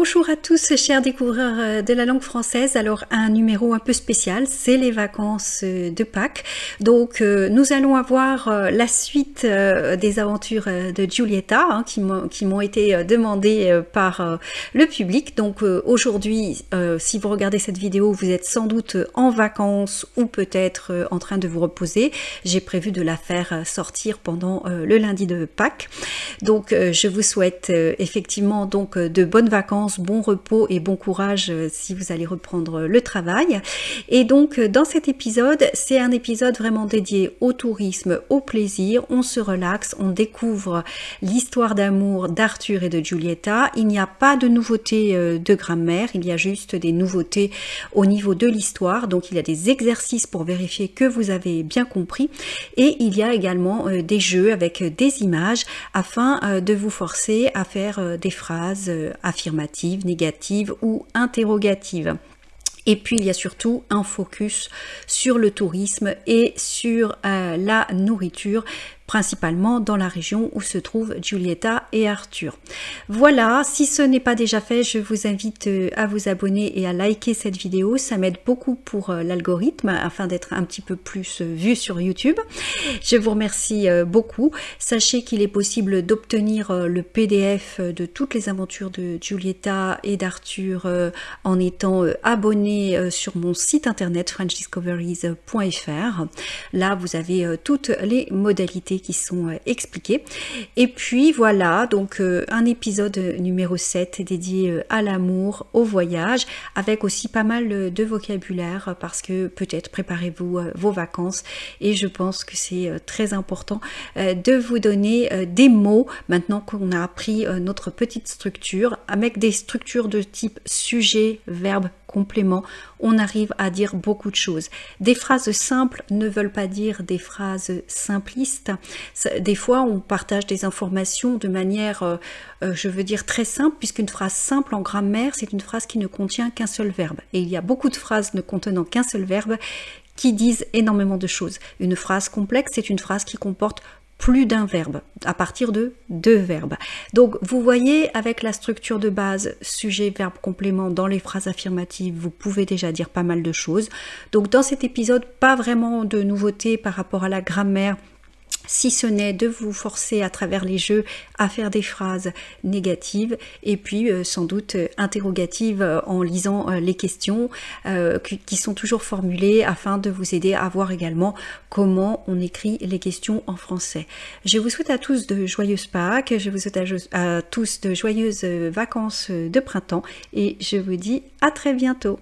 Bonjour à tous chers découvreurs de la langue française. Alors un numéro un peu spécial, c'est les vacances de Pâques. Donc nous allons avoir la suite des aventures de Giulietta hein, qui m'ont été demandées par le public. Donc aujourd'hui, si vous regardez cette vidéo, vous êtes sans doute en vacances ou peut-être en train de vous reposer. J'ai prévu de la faire sortir pendant le lundi de Pâques. Donc je vous souhaite effectivement donc de bonnes vacances, bon repos et bon courage si vous allez reprendre le travail. Et donc dans cet épisode, c'est un épisode vraiment dédié au tourisme, au plaisir. On se relaxe, on découvre l'histoire d'amour d'Arthur et de Giulietta. Il n'y a pas de nouveautés de grammaire, il y a juste des nouveautés au niveau de l'histoire. Donc il y a des exercices pour vérifier que vous avez bien compris. Et il y a également des jeux avec des images afin de vous forcer à faire des phrases affirmatives, négatives ou interrogatives. Et puis il y a surtout un focus sur le tourisme et sur la nourriture, principalement dans la région où se trouvent Giulietta et Arthur. Voilà, si ce n'est pas déjà fait, je vous invite à vous abonner et à liker cette vidéo. Ça m'aide beaucoup pour l'algorithme afin d'être un petit peu plus vu sur YouTube. Je vous remercie beaucoup. Sachez qu'il est possible d'obtenir le PDF de toutes les aventures de Giulietta et d'Arthur en étant abonné sur mon site internet FrenchDiscoveries.fr. Là, vous avez toutes les modalités qui sont expliquées. Et puis voilà, donc un épisode numéro 7 dédié à l'amour, au voyage, avec aussi pas mal de vocabulaire parce que peut-être préparez-vous vos vacances et je pense que c'est très important de vous donner des mots maintenant qu'on a appris notre petite structure avec des structures de type sujet, verbe, complément, on arrive à dire beaucoup de choses. Des phrases simples ne veulent pas dire des phrases simplistes. Des fois, on partage des informations de manière, je veux dire, très simple, puisqu'une phrase simple en grammaire, c'est une phrase qui ne contient qu'un seul verbe. Et il y a beaucoup de phrases ne contenant qu'un seul verbe qui disent énormément de choses. Une phrase complexe, c'est une phrase qui comporte plus d'un verbe, à partir de 2 verbes. Donc vous voyez, avec la structure de base, sujet, verbe, complément, dans les phrases affirmatives, vous pouvez déjà dire pas mal de choses. Donc dans cet épisode, pas vraiment de nouveautés par rapport à la grammaire, si ce n'est de vous forcer à travers les jeux à faire des phrases négatives et puis sans doute interrogatives en lisant les questions qui sont toujours formulées afin de vous aider à voir également comment on écrit les questions en français. Je vous souhaite à tous de joyeuses Pâques, je vous souhaite à tous de joyeuses vacances de printemps et je vous dis à très bientôt.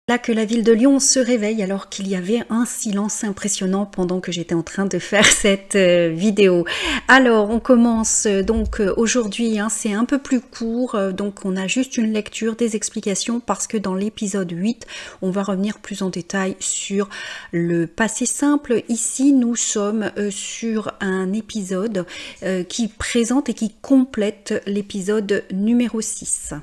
Là que la ville de Lyon se réveille alors qu'il y avait un silence impressionnant pendant que j'étais en train de faire cette vidéo. Alors on commence donc aujourd'hui, hein, c'est un peu plus court, donc on a juste une lecture, des explications parce que dans l'épisode 8, on va revenir plus en détail sur le passé simple. Ici nous sommes sur un épisode qui présente et qui complète l'épisode numéro 6.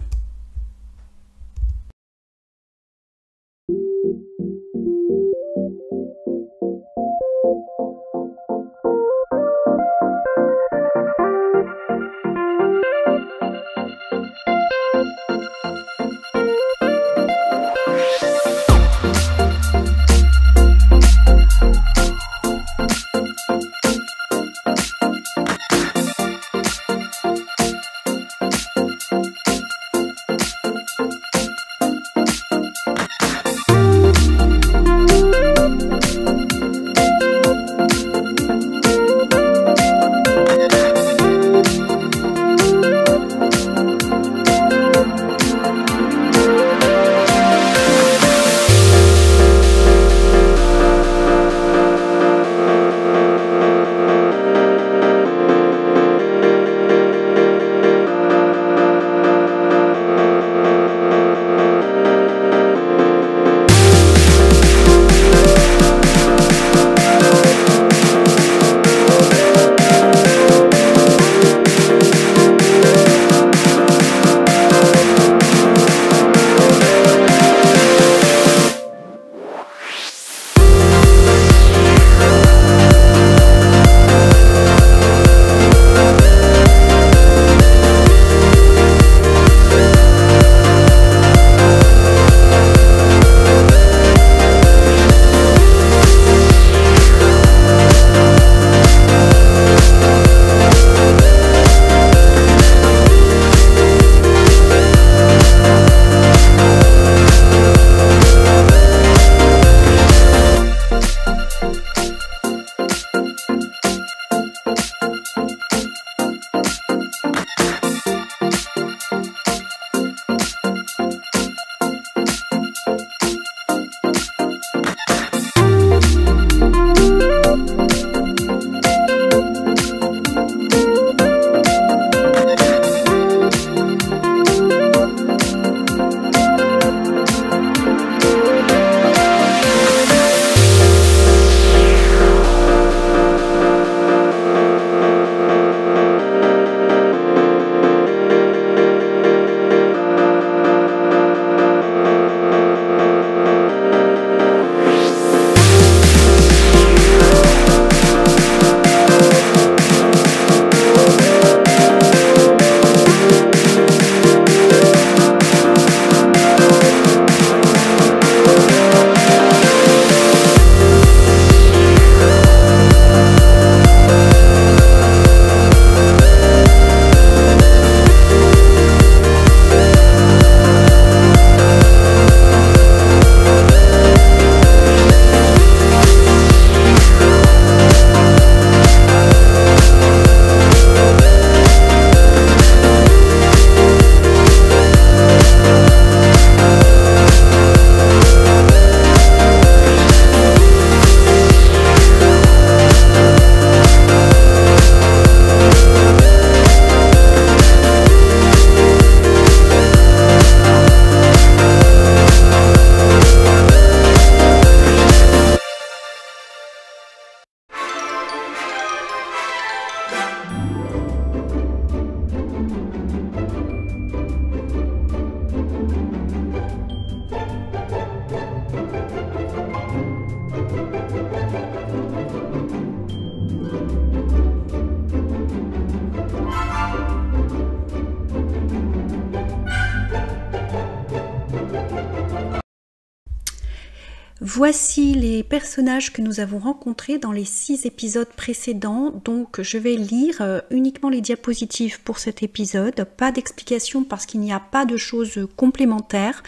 Voici les personnages que nous avons rencontrés dans les 6 épisodes précédents. Donc je vais lire uniquement les diapositives pour cet épisode. Pas d'explication parce qu'il n'y a pas de choses complémentaires.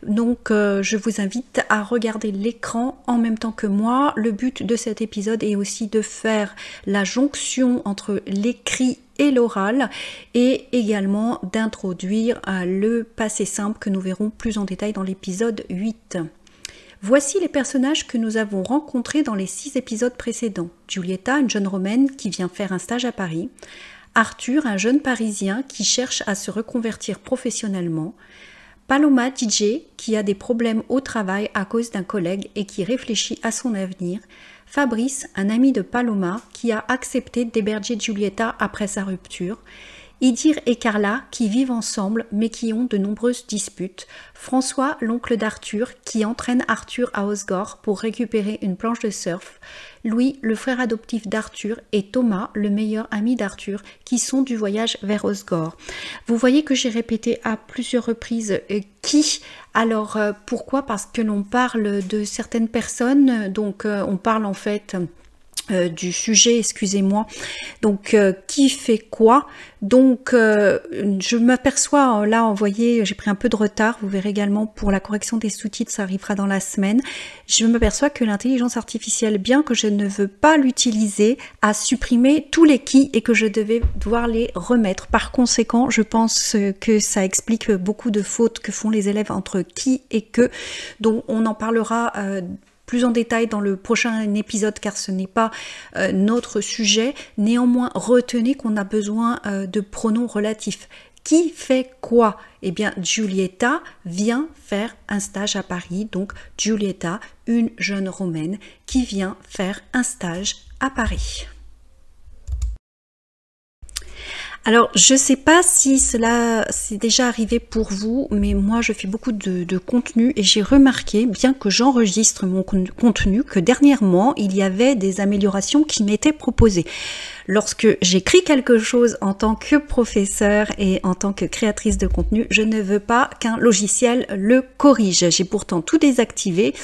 Donc je vous invite à regarder l'écran en même temps que moi. Le but de cet épisode est aussi de faire la jonction entre l'écrit et l'oral et également d'introduire le passé simple que nous verrons plus en détail dans l'épisode 8. Voici les personnages que nous avons rencontrés dans les 6 épisodes précédents. Giulietta, une jeune Romaine qui vient faire un stage à Paris. Arthur, un jeune Parisien qui cherche à se reconvertir professionnellement. Paloma, DJ, qui a des problèmes au travail à cause d'un collègue et qui réfléchit à son avenir. Fabrice, un ami de Paloma, qui a accepté d'héberger Giulietta après sa rupture. Idir et Carla qui vivent ensemble mais qui ont de nombreuses disputes. François, l'oncle d'Arthur, qui entraîne Arthur à Osgore pour récupérer une planche de surf. Louis, le frère adoptif d'Arthur, et Thomas, le meilleur ami d'Arthur, qui sont du voyage vers Osgore. Vous voyez que j'ai répété à plusieurs reprises qui. Alors pourquoi? Parce que l'on parle de certaines personnes, donc on parle en fait du sujet, excusez-moi, donc qui fait quoi. Donc je m'aperçois là, vous voyez, j'ai pris un peu de retard, vous verrez également pour la correction des sous-titres, ça arrivera dans la semaine. Je m'aperçois que l'intelligence artificielle, bien que je ne veux pas l'utiliser, a supprimé tous les qui et que je devais devoir les remettre. Par conséquent, je pense que ça explique beaucoup de fautes que font les élèves entre qui et que, donc on en parlera plus en détail dans le prochain épisode car ce n'est pas notre sujet. Néanmoins, retenez qu'on a besoin de pronoms relatifs. Qui fait quoi? Eh bien, Giulietta vient faire un stage à Paris. Donc, Giulietta, une jeune Romaine qui vient faire un stage à Paris. Alors, je ne sais pas si cela s'est déjà arrivé pour vous, mais moi, je fais beaucoup de contenu et j'ai remarqué, bien que j'enregistre mon contenu, que dernièrement, il y avait des améliorations qui m'étaient proposées. Lorsque j'écris quelque chose en tant que professeur et en tant que créatrice de contenu, je ne veux pas qu'un logiciel le corrige. J'ai pourtant tout désactivé.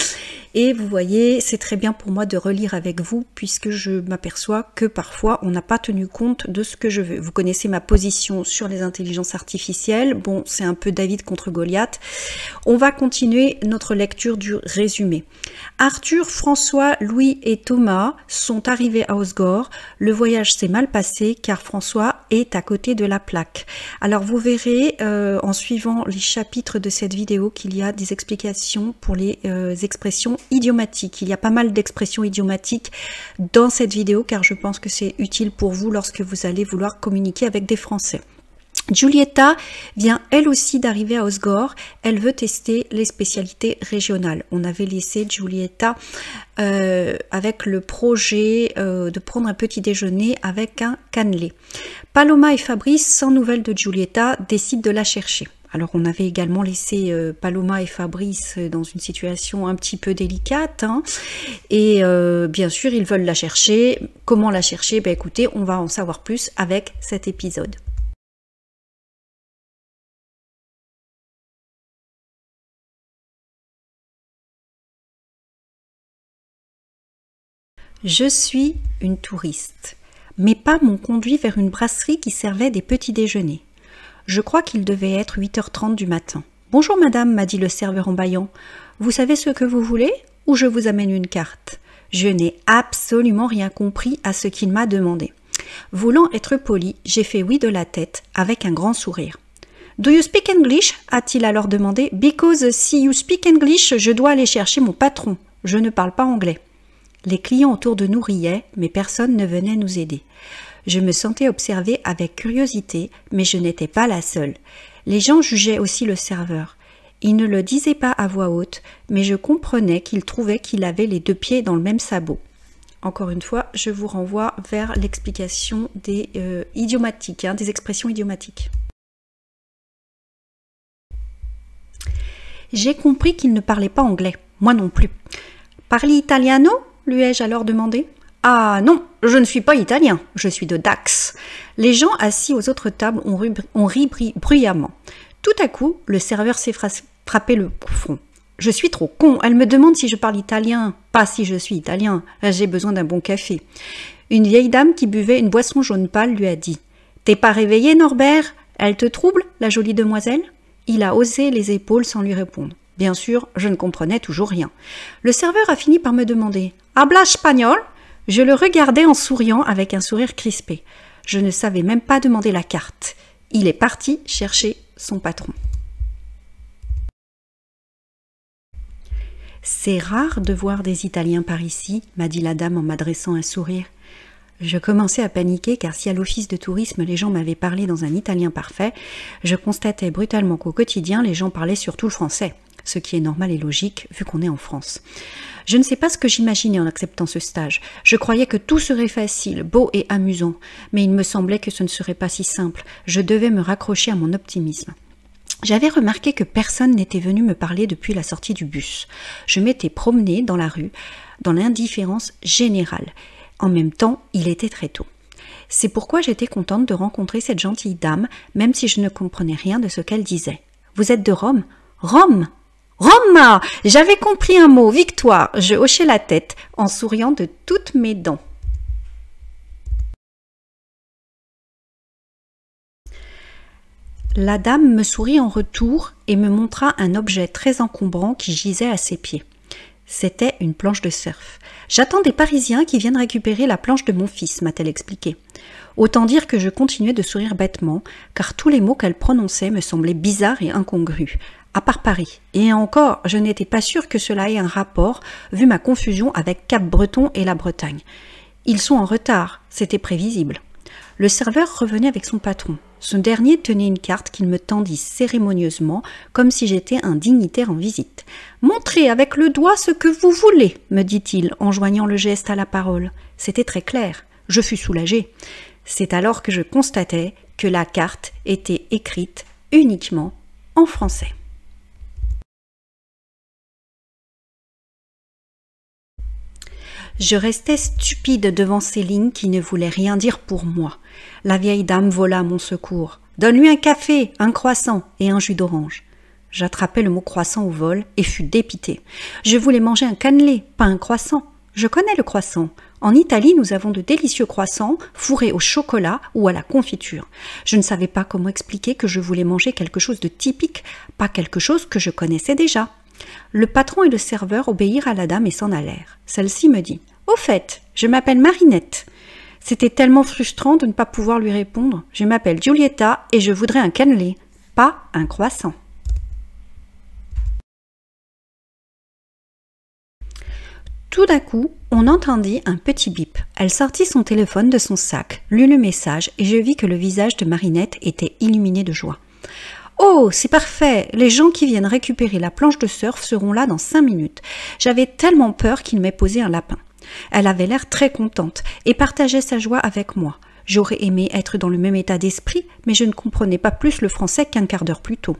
Et vous voyez, c'est très bien pour moi de relire avec vous puisque je m'aperçois que parfois on n'a pas tenu compte de ce que je veux. Vous connaissez ma position sur les intelligences artificielles. Bon, c'est un peu David contre Goliath. On va continuer notre lecture du résumé. Arthur, François, Louis et Thomas sont arrivés à Osgore. Le voyage s'est mal passé car François est à côté de la plaque. Alors vous verrez en suivant les chapitres de cette vidéo qu'il y a des explications pour les expressions idiomatiques. Il y a pas mal d'expressions idiomatiques dans cette vidéo car je pense que c'est utile pour vous lorsque vous allez vouloir communiquer avec des Français. Giulietta vient elle aussi d'arriver à Osgore. Elle veut tester les spécialités régionales. On avait laissé Giulietta avec le projet de prendre un petit déjeuner avec un cannelé. Paloma et Fabrice, sans nouvelles de Giulietta, décident de la chercher. Alors on avait également laissé Paloma et Fabrice dans une situation un petit peu délicate. Hein, et bien sûr, ils veulent la chercher. Comment la chercher? Ben, écoutez, on va en savoir plus avec cet épisode. Je suis une touriste. Mes pas m'ont conduit vers une brasserie qui servait des petits déjeuners. Je crois qu'il devait être 8h30 du matin. « Bonjour madame » m'a dit le serveur en bâillant. « Vous savez ce que vous voulez ou je vous amène une carte ?» Je n'ai absolument rien compris à ce qu'il m'a demandé. Voulant être poli, j'ai fait oui de la tête avec un grand sourire. « Do you speak English ?» a-t-il alors demandé. « Because si you speak English, je dois aller chercher mon patron. Je ne parle pas anglais. » Les clients autour de nous riaient, mais personne ne venait nous aider. Je me sentais observée avec curiosité, mais je n'étais pas la seule. Les gens jugeaient aussi le serveur. Il ne le disait pas à voix haute, mais je comprenais qu'il trouvait qu'il avait les 2 pieds dans le même sabot. Encore une fois, je vous renvoie vers l'explication des idiomatiques, des expressions idiomatiques. J'ai compris qu'il ne parlait pas anglais, moi non plus. « Parli italiano ?» lui ai-je alors demandé. « Ah non, je ne suis pas italien, je suis de Dax. » Les gens assis aux autres tables ont ri bruyamment. Tout à coup, le serveur s'est frappé le front. Je suis trop con, elle me demande si je parle italien. Pas si je suis italien, j'ai besoin d'un bon café. Une vieille dame qui buvait une boisson jaune pâle lui a dit « T'es pas réveillé, Norbert? Elle te trouble, la jolie demoiselle ?» Il a haussé les épaules sans lui répondre. Bien sûr, je ne comprenais toujours rien. Le serveur a fini par me demander « Habla espagnol ?» Je le regardais en souriant avec un sourire crispé. Je ne savais même pas demander la carte. Il est parti chercher son patron. « C'est rare de voir des Italiens par ici, m'a dit la dame en m'adressant un sourire. Je commençais à paniquer car si à l'office de tourisme les gens m'avaient parlé dans un italien parfait, je constatais brutalement qu'au quotidien les gens parlaient surtout le français, ce qui est normal et logique vu qu'on est en France. Je ne sais pas ce que j'imaginais en acceptant ce stage. Je croyais que tout serait facile, beau et amusant, mais il me semblait que ce ne serait pas si simple. Je devais me raccrocher à mon optimisme. J'avais remarqué que personne n'était venu me parler depuis la sortie du bus. Je m'étais promenée dans la rue, dans l'indifférence générale. En même temps, il était très tôt. C'est pourquoi j'étais contente de rencontrer cette gentille dame, même si je ne comprenais rien de ce qu'elle disait. « Vous êtes de Rome ?»« Rome !»« Roma !» J'avais compris un mot, victoire. Je hochai la tête en souriant de toutes mes dents. La dame me sourit en retour et me montra un objet très encombrant qui gisait à ses pieds. C'était une planche de surf. « J'attends des Parisiens qui viennent récupérer la planche de mon fils », m'a-t-elle expliqué. Autant dire que je continuais de sourire bêtement, car tous les mots qu'elle prononçait me semblaient bizarres et incongrus, à part Paris. Et encore, je n'étais pas sûre que cela ait un rapport, vu ma confusion avec Cap-Breton et la Bretagne. Ils sont en retard, c'était prévisible. Le serveur revenait avec son patron. Ce dernier tenait une carte qu'il me tendit cérémonieusement, comme si j'étais un dignitaire en visite. « Montrez avec le doigt ce que vous voulez », me dit-il, en joignant le geste à la parole. C'était très clair. Je fus soulagée. C'est alors que je constatais que la carte était écrite uniquement en français. Je restais stupide devant ces lignes qui ne voulaient rien dire pour moi. La vieille dame vola à mon secours. « Donne-lui un café, un croissant et un jus d'orange. » J'attrapai le mot croissant au vol et fus dépitée. Je voulais manger un cannelé, pas un croissant. Je connais le croissant. En Italie, nous avons de délicieux croissants fourrés au chocolat ou à la confiture. Je ne savais pas comment expliquer que je voulais manger quelque chose de typique, pas quelque chose que je connaissais déjà. Le patron et le serveur obéirent à la dame et s'en allèrent. Celle-ci me dit « Au fait, je m'appelle Marinette. » C'était tellement frustrant de ne pas pouvoir lui répondre. « Je m'appelle Giulietta et je voudrais un cannelé, pas un croissant. » Tout d'un coup, on entendit un petit bip. Elle sortit son téléphone de son sac, lut le message et je vis que le visage de Marinette était illuminé de joie. « Oh, c'est parfait! Les gens qui viennent récupérer la planche de surf seront là dans 5 minutes. J'avais tellement peur qu'il m'ait posé un lapin. » Elle avait l'air très contente et partageait sa joie avec moi. J'aurais aimé être dans le même état d'esprit, mais je ne comprenais pas plus le français qu'un quart d'heure plus tôt.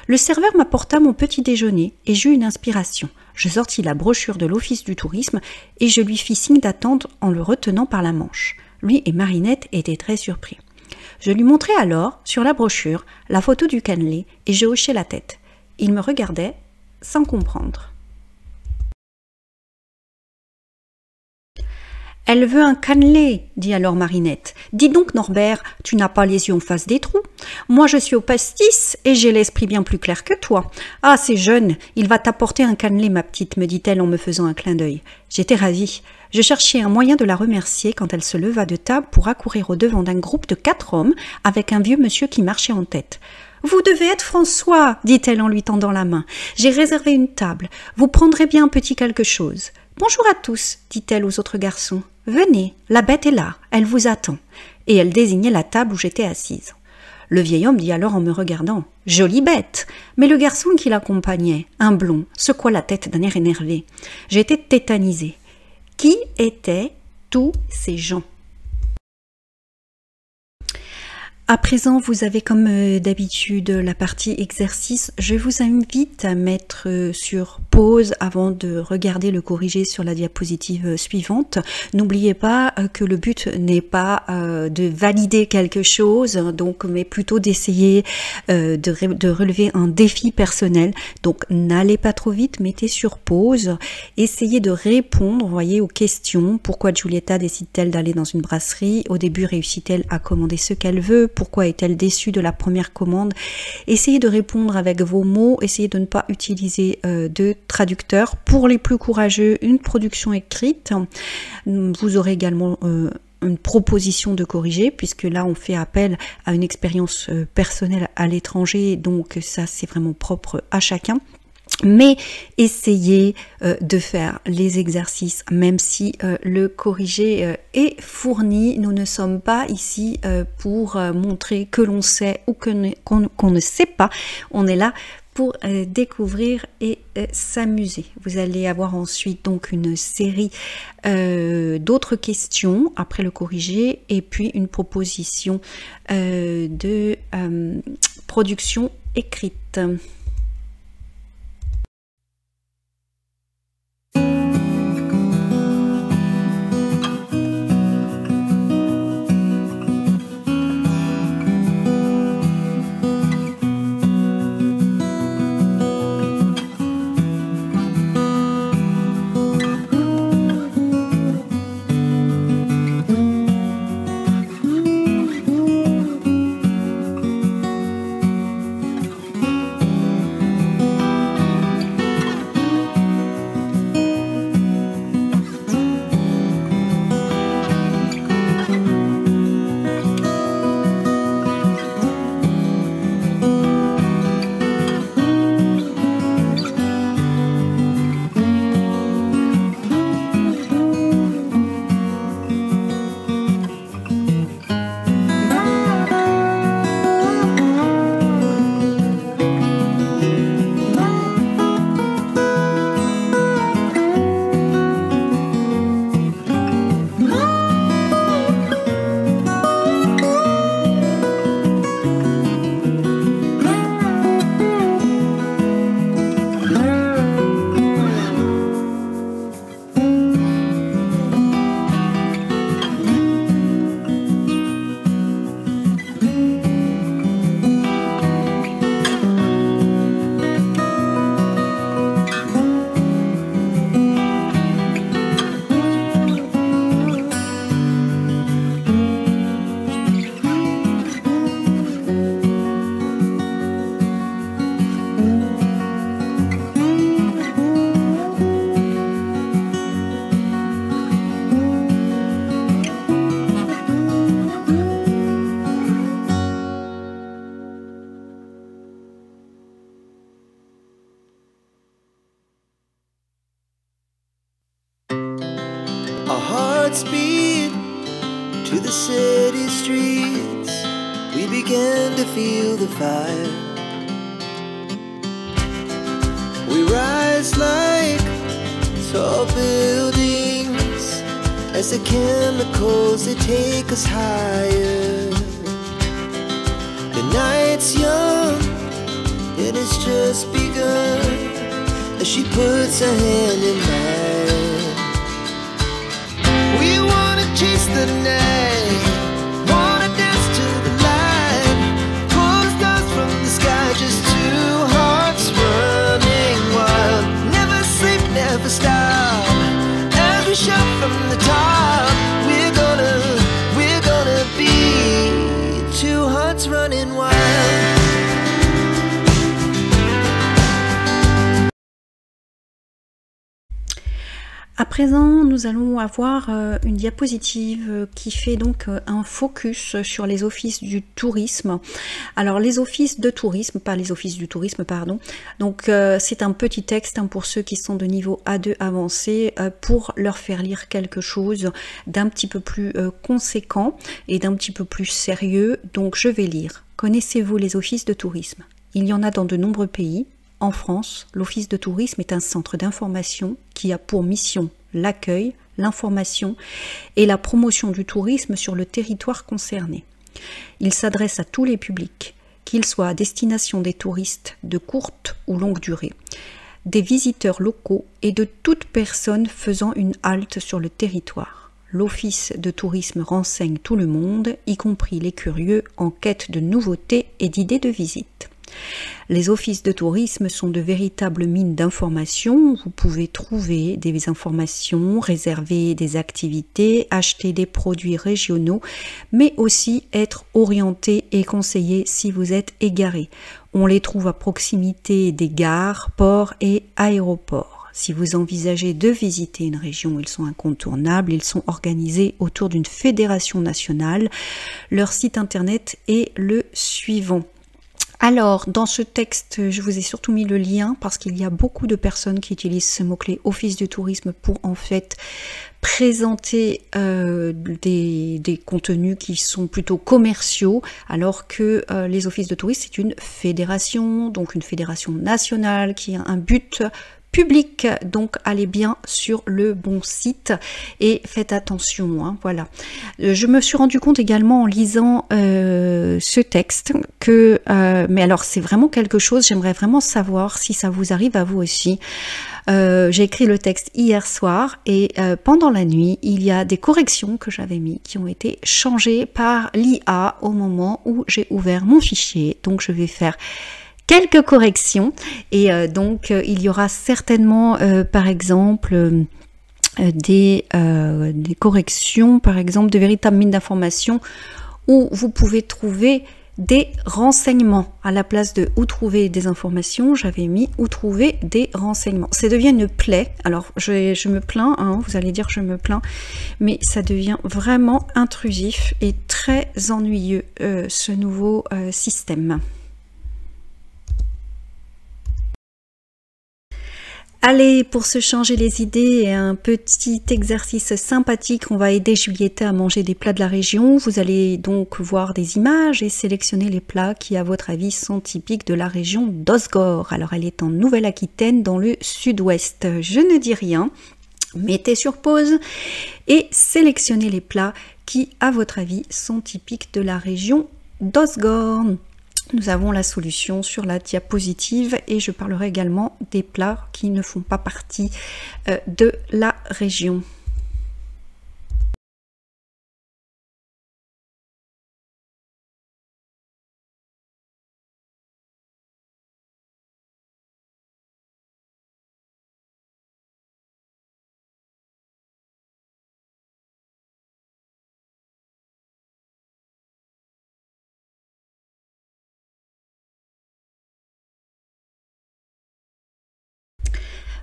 Le serveur m'apporta mon petit déjeuner et j'eus une inspiration. Je sortis la brochure de l'office du tourisme et je lui fis signe d'attendre en le retenant par la manche. Lui et Marinette étaient très surpris. Je lui montrai alors, sur la brochure, la photo du cannelé et je hochai la tête. Il me regardait sans comprendre. « Elle veut un cannelé, dit alors Marinette. Dis donc Norbert, tu n'as pas les yeux en face des trous. Moi je suis au pastis et j'ai l'esprit bien plus clair que toi. Ah c'est jeune, il va t'apporter un cannelé ma petite, me dit-elle en me faisant un clin d'œil. J'étais ravie. Je cherchais un moyen de la remercier quand elle se leva de table pour accourir au devant d'un groupe de 4 hommes avec un vieux monsieur qui marchait en tête. « Vous devez être François, dit-elle en lui tendant la main. J'ai réservé une table. Vous prendrez bien un petit quelque chose. Bonjour à tous, dit-elle aux autres garçons. Venez, la bête est là, elle vous attend. Et elle désignait la table où j'étais assise. Le vieil homme dit alors en me regardant, « Jolie bête !» Mais le garçon qui l'accompagnait, un blond, secoua la tête d'un air énervé. J'étais tétanisée. Qui étaient tous ces gens ? À présent, vous avez comme d'habitude la partie exercice. Je vous invite à mettre sur pause avant de regarder le corrigé sur la diapositive suivante. N'oubliez pas que le but n'est pas de valider quelque chose, donc, mais plutôt d'essayer de relever un défi personnel. Donc, n'allez pas trop vite, mettez sur pause, essayez de répondre, voyez, aux questions. Pourquoi Giulietta décide-t-elle d'aller dans une brasserie? Au début, réussit-elle à commander ce qu'elle veut? Pourquoi est-elle déçue de la première commande? Essayez de répondre avec vos mots, essayez de ne pas utiliser de traducteur. Pour les plus courageux, une production écrite. Vous aurez également une proposition de corriger, puisque là on fait appel à une expérience personnelle à l'étranger, donc ça c'est vraiment propre à chacun. Mais essayez de faire les exercices, même si le corrigé est fourni. Nous ne sommes pas ici pour montrer que l'on sait ou qu'on ne sait pas. On est là pour découvrir et s'amuser. Vous allez avoir ensuite donc une série d'autres questions après le corrigé et puis une proposition de production écrite. Speed to the city streets, we began to feel the fire. We rise like tall buildings as the chemicals, they take us higher. The night's young and it's just begun as she puts her hand in mine. Chase the night, wanna dance to the light, pull the stars from the sky, just two hearts running wild. Never sleep, never stop, as we shout from the top. We're gonna be two hearts running wild. À présent, nous allons avoir une diapositive qui fait donc un focus sur les offices du tourisme. Alors les offices de tourisme, pas les offices du tourisme, pardon. Donc c'est un petit texte pour ceux qui sont de niveau A2 avancé pour leur faire lire quelque chose d'un petit peu plus conséquent et d'un petit peu plus sérieux. Donc je vais lire. Connaissez-vous les offices de tourisme? Il y en a dans de nombreux pays. En France, l'Office de tourisme est un centre d'information qui a pour mission l'accueil, l'information et la promotion du tourisme sur le territoire concerné. Il s'adresse à tous les publics, qu'ils soient à destination des touristes de courte ou longue durée, des visiteurs locaux et de toute personne faisant une halte sur le territoire. L'Office de tourisme renseigne tout le monde, y compris les curieux en quête de nouveautés et d'idées de visite. Les offices de tourisme sont de véritables mines d'informations. Vous pouvez trouver des informations, réserver des activités, acheter des produits régionaux, mais aussi être orienté et conseillé si vous êtes égaré. On les trouve à proximité des gares, ports et aéroports. Si vous envisagez de visiter une région, ils sont incontournables. Ils sont organisés autour d'une fédération nationale. Leur site internet est le suivant. Alors, dans ce texte, je vous ai surtout mis le lien parce qu'il y a beaucoup de personnes qui utilisent ce mot-clé Office du tourisme pour en fait présenter des contenus qui sont plutôt commerciaux, alors que les offices de tourisme, c'est une fédération, donc une fédération nationale qui a un but public, donc allez bien sur le bon site et faites attention, hein, voilà. Je me suis rendu compte également en lisant ce texte que, mais alors c'est vraiment quelque chose, j'aimerais vraiment savoir si ça vous arrive à vous aussi. J'ai écrit le texte hier soir et pendant la nuit, il y a des corrections que j'avais mis qui ont été changées par l'IA au moment où j'ai ouvert mon fichier, donc je vais faire quelques corrections et donc il y aura certainement par exemple des corrections, par exemple de véritables mines d'informations où vous pouvez trouver des renseignements à la place de où trouver des informations, j'avais mis où trouver des renseignements. Ça devient une plaie, alors je me plains, hein, vous allez dire je me plains, mais ça devient vraiment intrusif et très ennuyeux ce nouveau système. Allez, pour se changer les idées, un petit exercice sympathique, on va aider Julietta à manger des plats de la région. Vous allez donc voir des images et sélectionner les plats qui, à votre avis, sont typiques de la région d'Osgore. Alors, elle est en Nouvelle-Aquitaine, dans le sud-ouest. Je ne dis rien, mettez sur pause et sélectionnez les plats qui, à votre avis, sont typiques de la région d'Osgore. Nous avons la solution sur la diapositive et je parlerai également des plats qui ne font pas partie de la région.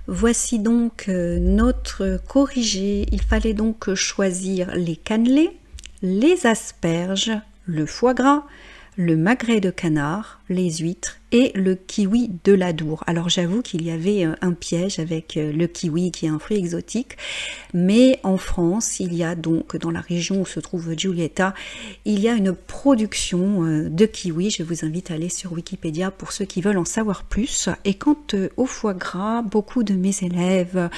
Voici donc notre corrigé. Il fallait donc choisir les cannelés, les asperges, le foie gras, le magret de canard, les huîtres et le kiwi de l'Adour. Alors j'avoue qu'il y avait un piège avec le kiwi qui est un fruit exotique, mais en France, il y a donc dans la région où se trouve Giulietta, il y a une production de kiwi. Je vous invite à aller sur Wikipédia pour ceux qui veulent en savoir plus. Et quant au foie gras, beaucoup de mes élèves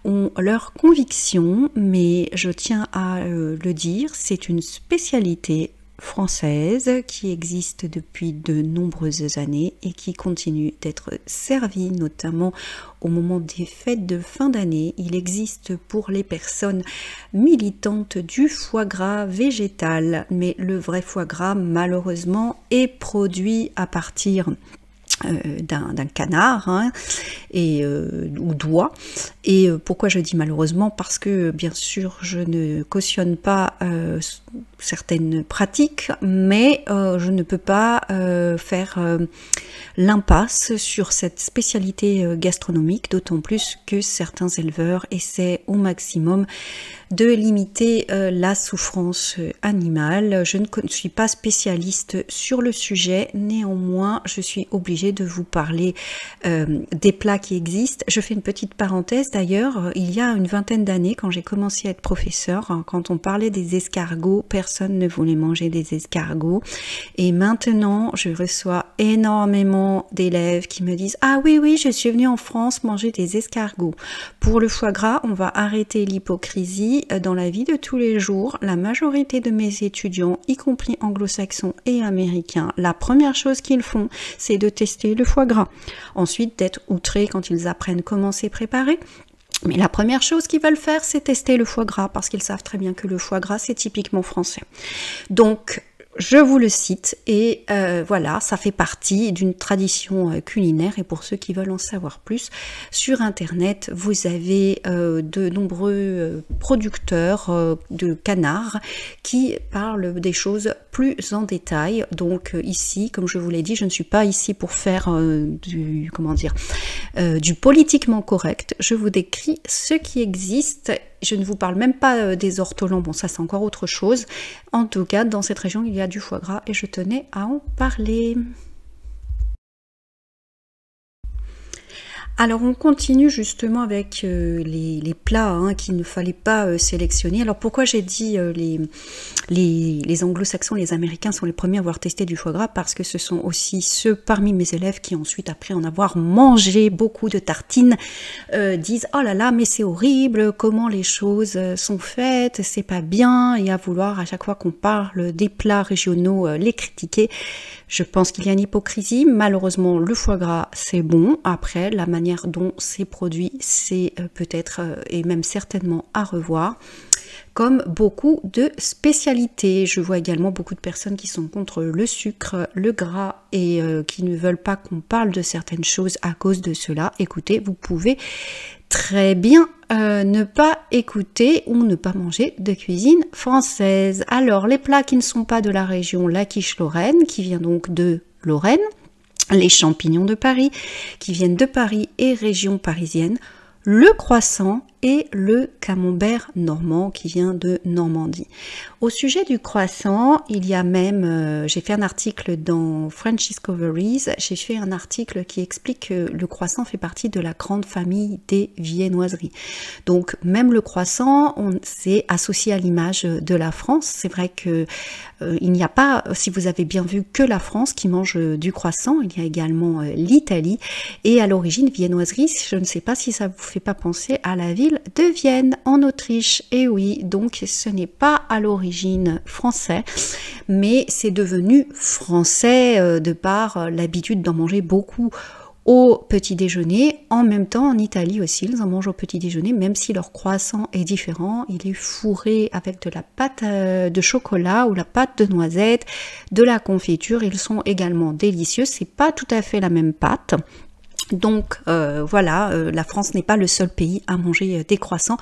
ont leur conviction, mais je tiens à le dire, c'est une spécialité française qui existe depuis de nombreuses années et qui continue d'être servie notamment au moment des fêtes de fin d'année. Il existe pour les personnes militantes du foie gras végétal, mais le vrai foie gras malheureusement est produit à partir d'un canard hein, et ou d'oie. Et pourquoi je dis malheureusement? Parce que bien sûr je ne cautionne pas certaines pratiques, mais je ne peux pas faire l'impasse sur cette spécialité gastronomique, d'autant plus que certains éleveurs essaient au maximum de limiter la souffrance animale. Je ne suis pas spécialiste sur le sujet, néanmoins je suis obligée de vous parler des plats qui existent. Je fais une petite parenthèse, d'ailleurs, il y a une vingtaine d'années, quand j'ai commencé à être professeur, quand on parlait des escargots, personne ne voulait manger des escargots. Et maintenant, je reçois énormément d'élèves qui me disent « Ah oui, oui, je suis venue en France manger des escargots ». Pour le foie gras, on va arrêter l'hypocrisie. Dans la vie de tous les jours, la majorité de mes étudiants, y compris anglo-saxons et américains, la première chose qu'ils font, c'est de tester le foie gras. Ensuite, d'être outrés quand ils apprennent comment c'est préparé. Mais la première chose qu'ils veulent faire, c'est tester le foie gras, parce qu'ils savent très bien que le foie gras, c'est typiquement français. Donc, je vous le cite, et voilà, ça fait partie d'une tradition culinaire, et pour ceux qui veulent en savoir plus, sur Internet, vous avez de nombreux producteurs de canards qui parlent des choses plus en détail. Donc ici, comme je vous l'ai dit, je ne suis pas ici pour faire du politiquement correct. Je vous décris ce qui existe. Je ne vous parle même pas des ortolans, bon ça c'est encore autre chose. En tout cas, dans cette région, il y a du foie gras et je tenais à en parler. Alors on continue justement avec les plats qu'il ne fallait pas sélectionner. Alors pourquoi j'ai dit les anglo-saxons, les américains sont les premiers à avoir testé du foie gras? Parce que ce sont aussi ceux parmi mes élèves qui ensuite, après en avoir mangé beaucoup de tartines, disent « Oh là là, mais c'est horrible, comment les choses sont faites, c'est pas bien » et à vouloir à chaque fois qu'on parle des plats régionaux les critiquer. Je pense qu'il y a une hypocrisie. Malheureusement, le foie gras, c'est bon. Après, la manière dont c'est produit, c'est peut-être et même certainement à revoir. Comme beaucoup de spécialités. Je vois également beaucoup de personnes qui sont contre le sucre, le gras et qui ne veulent pas qu'on parle de certaines choses à cause de cela. Écoutez, vous pouvez très bien ne pas écouter ou ne pas manger de cuisine française. Alors, les plats qui ne sont pas de la région, la quiche lorraine, qui vient donc de Lorraine, les champignons de Paris, qui viennent de Paris et région parisienne, le croissant et le camembert normand qui vient de Normandie. Au sujet du croissant, il y a même, j'ai fait un article dans French Discoveries, j'ai fait un article qui explique que le croissant fait partie de la grande famille des viennoiseries. Donc même le croissant, c'est associé à l'image de la France. C'est vrai que il n'y a pas, si vous avez bien vu, que la France qui mange du croissant, il y a également l'Italie. Et à l'origine, viennoiserie, je ne sais pas si ça vous fait pas penser à la ville de Vienne en Autriche. Et oui, donc ce n'est pas à l'origine français, mais c'est devenu français de par l'habitude d'en manger beaucoup au petit déjeuner. En même temps, en Italie aussi, ils en mangent au petit déjeuner, même si leur croissant est différent. Il est fourré avec de la pâte de chocolat ou la pâte de noisette, de la confiture. Ils sont également délicieux. C'est pas tout à fait la même pâte. Donc voilà, la France n'est pas le seul pays à manger des croissants.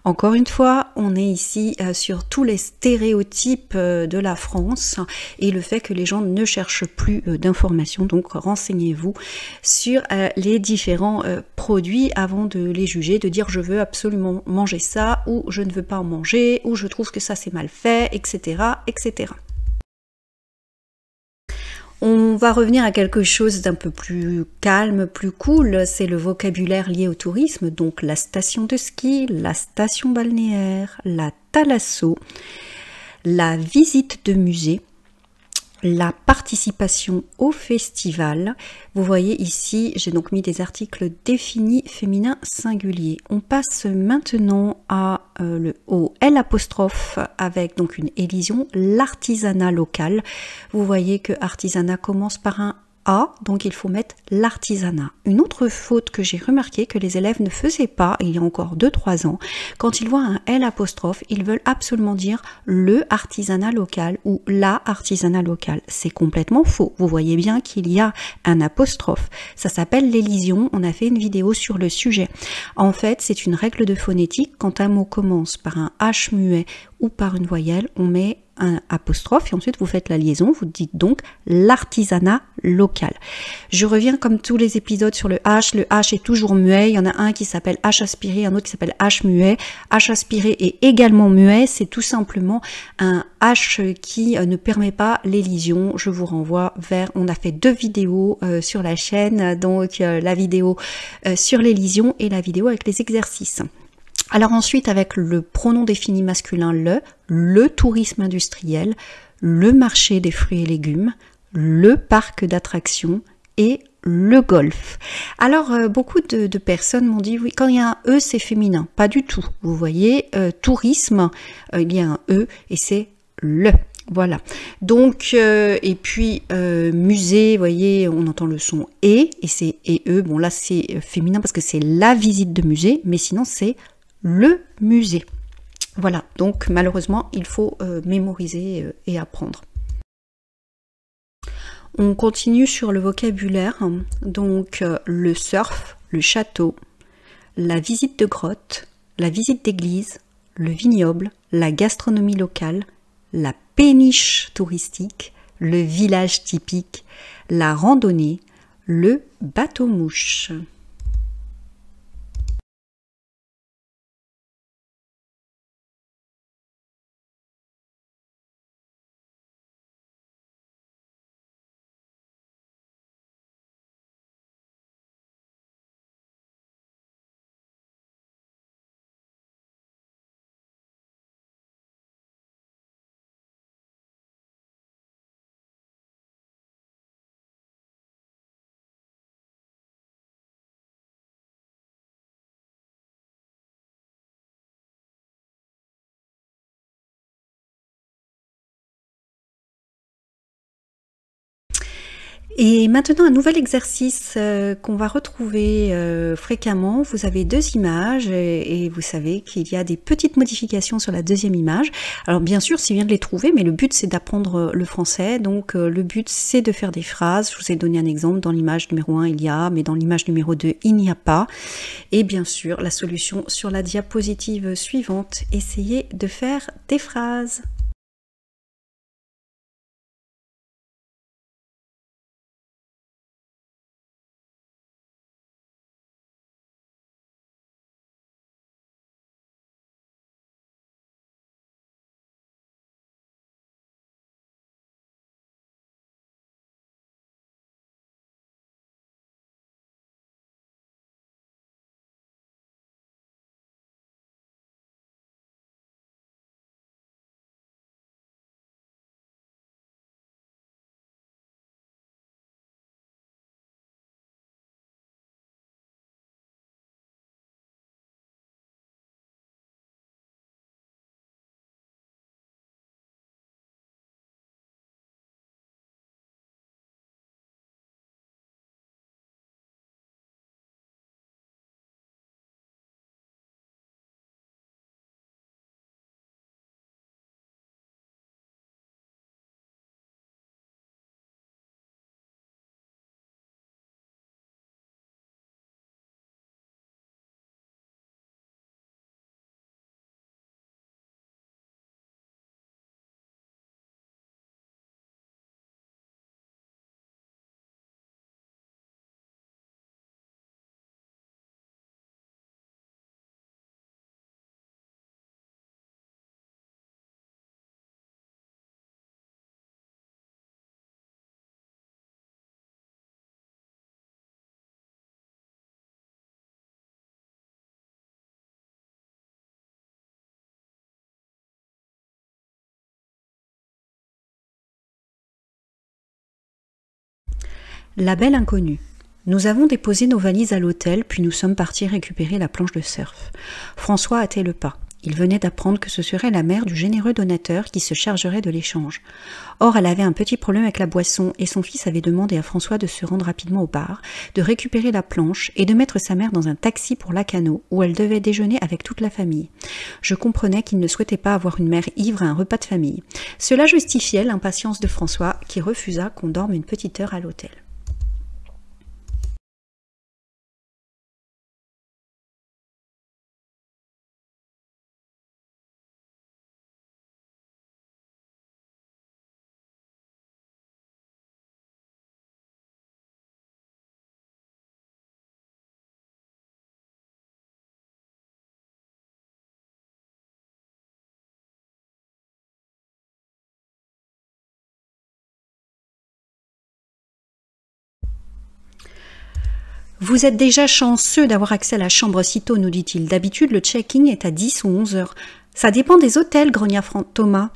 Encore une fois, on est ici sur tous les stéréotypes de la France et le fait que les gens ne cherchent plus d'informations. Donc renseignez-vous sur les différents produits avant de les juger, de dire je veux absolument manger ça ou je ne veux pas en manger ou je trouve que ça c'est mal fait, etc., etc. On va revenir à quelque chose d'un peu plus calme, plus cool, c'est le vocabulaire lié au tourisme, donc la station de ski, la station balnéaire, la thalasso, la visite de musée, la participation au festival. Vous voyez ici, j'ai donc mis des articles définis féminin singulier. On passe maintenant au L' avec donc une élision, l'artisanat local. Vous voyez que artisanat commence par un A, donc il faut mettre l'artisanat. Une autre faute que j'ai remarqué que les élèves ne faisaient pas il y a encore 2-3 ans, quand ils voient un L', ils veulent absolument dire le artisanat local ou la artisanat local. C'est complètement faux. Vous voyez bien qu'il y a un apostrophe. Ça s'appelle l'élision. On a fait une vidéo sur le sujet. En fait, c'est une règle de phonétique. Quand un mot commence par un H muet ou par une voyelle, on met un apostrophe et ensuite vous faites la liaison, vous dites donc l'artisanat local. Je reviens comme tous les épisodes sur le H est toujours muet, il y en a un qui s'appelle H aspiré, un autre qui s'appelle H muet. H aspiré est également muet, c'est tout simplement un H qui ne permet pas l'élision. Je vous renvoie vers, on a fait 2 vidéos sur la chaîne, donc la vidéo sur l'élision et la vidéo avec les exercices. Alors ensuite, avec le pronom défini masculin le tourisme industriel, le marché des fruits et légumes, le parc d'attractions et le golf. Alors, beaucoup de personnes m'ont dit, oui, quand il y a un E, c'est féminin. Pas du tout. Vous voyez, tourisme, il y a un E et c'est le. Voilà. Donc, et puis, musée, vous voyez, on entend le son et c'est et E. Bon, là, c'est féminin parce que c'est la visite de musée, mais sinon, c'est le musée. Voilà, donc malheureusement, il faut mémoriser et apprendre. On continue sur le vocabulaire, donc le surf, le château, la visite de grotte, la visite d'église, le vignoble, la gastronomie locale, la péniche touristique, le village typique, la randonnée, le bateau-mouche. Et maintenant, un nouvel exercice qu'on va retrouver fréquemment. Vous avez 2 images et vous savez qu'il y a des petites modifications sur la 2e image. Alors bien sûr, c'est bien de les trouver, mais le but c'est d'apprendre le français. Donc le but c'est de faire des phrases. Je vous ai donné un exemple. Dans l'image numéro 1, il y a, mais dans l'image numéro 2, il n'y a pas. Et bien sûr, la solution sur la diapositive suivante. Essayez de faire des phrases. La belle inconnue. Nous avons déposé nos valises à l'hôtel, puis nous sommes partis récupérer la planche de surf. François hâtait le pas. Il venait d'apprendre que ce serait la mère du généreux donateur qui se chargerait de l'échange. Or, elle avait un petit problème avec la boisson et son fils avait demandé à François de se rendre rapidement au bar, de récupérer la planche et de mettre sa mère dans un taxi pour Lacanau où elle devait déjeuner avec toute la famille. Je comprenais qu'il ne souhaitait pas avoir une mère ivre à un repas de famille. Cela justifiait l'impatience de François qui refusa qu'on dorme une petite heure à l'hôtel. Vous êtes déjà chanceux d'avoir accès à la chambre si tôt, nous dit-il. D'habitude, le check-in est à 10 ou 11 heures. Ça dépend des hôtels, grogna Thomas.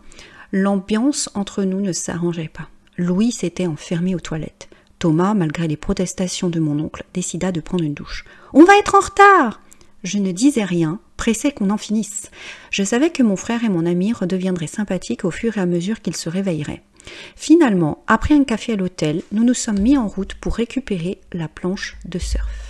L'ambiance entre nous ne s'arrangeait pas. Louis s'était enfermé aux toilettes. Thomas, malgré les protestations de mon oncle, décida de prendre une douche. « On va être en retard !» Je ne disais rien, pressé qu'on en finisse. Je savais que mon frère et mon ami redeviendraient sympathiques au fur et à mesure qu'ils se réveilleraient. Finalement, après un café à l'hôtel, nous nous sommes mis en route pour récupérer la planche de surf.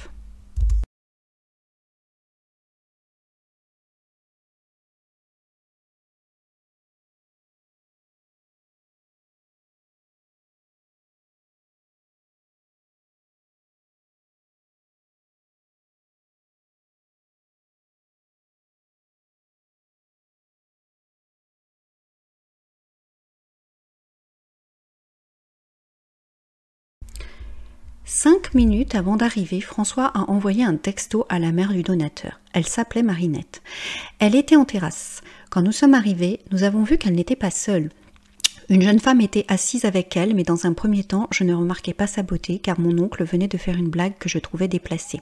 Cinq minutes avant d'arriver, François a envoyé un texto à la mère du donateur. Elle s'appelait Marinette. Elle était en terrasse. Quand nous sommes arrivés, nous avons vu qu'elle n'était pas seule. Une jeune femme était assise avec elle, mais dans un premier temps, je ne remarquais pas sa beauté, car mon oncle venait de faire une blague que je trouvais déplacée.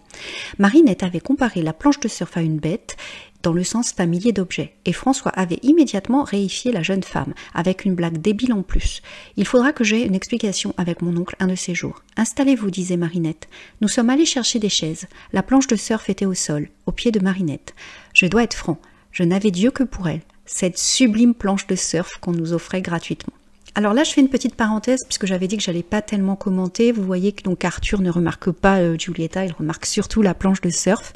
Marinette avait comparé la planche de surf à une bête, dans le sens familier d'objet, et François avait immédiatement réifié la jeune femme, avec une blague débile en plus. Il faudra que j'aie une explication avec mon oncle un de ces jours. Installez-vous, disait Marinette. Nous sommes allés chercher des chaises. La planche de surf était au sol, au pied de Marinette. Je dois être franc, je n'avais Dieu que pour elle, cette sublime planche de surf qu'on nous offrait gratuitement. Alors là, je fais une petite parenthèse puisque j'avais dit que j'allais pas tellement commenter. Vous voyez que donc Arthur ne remarque pas Giulietta, il remarque surtout la planche de surf.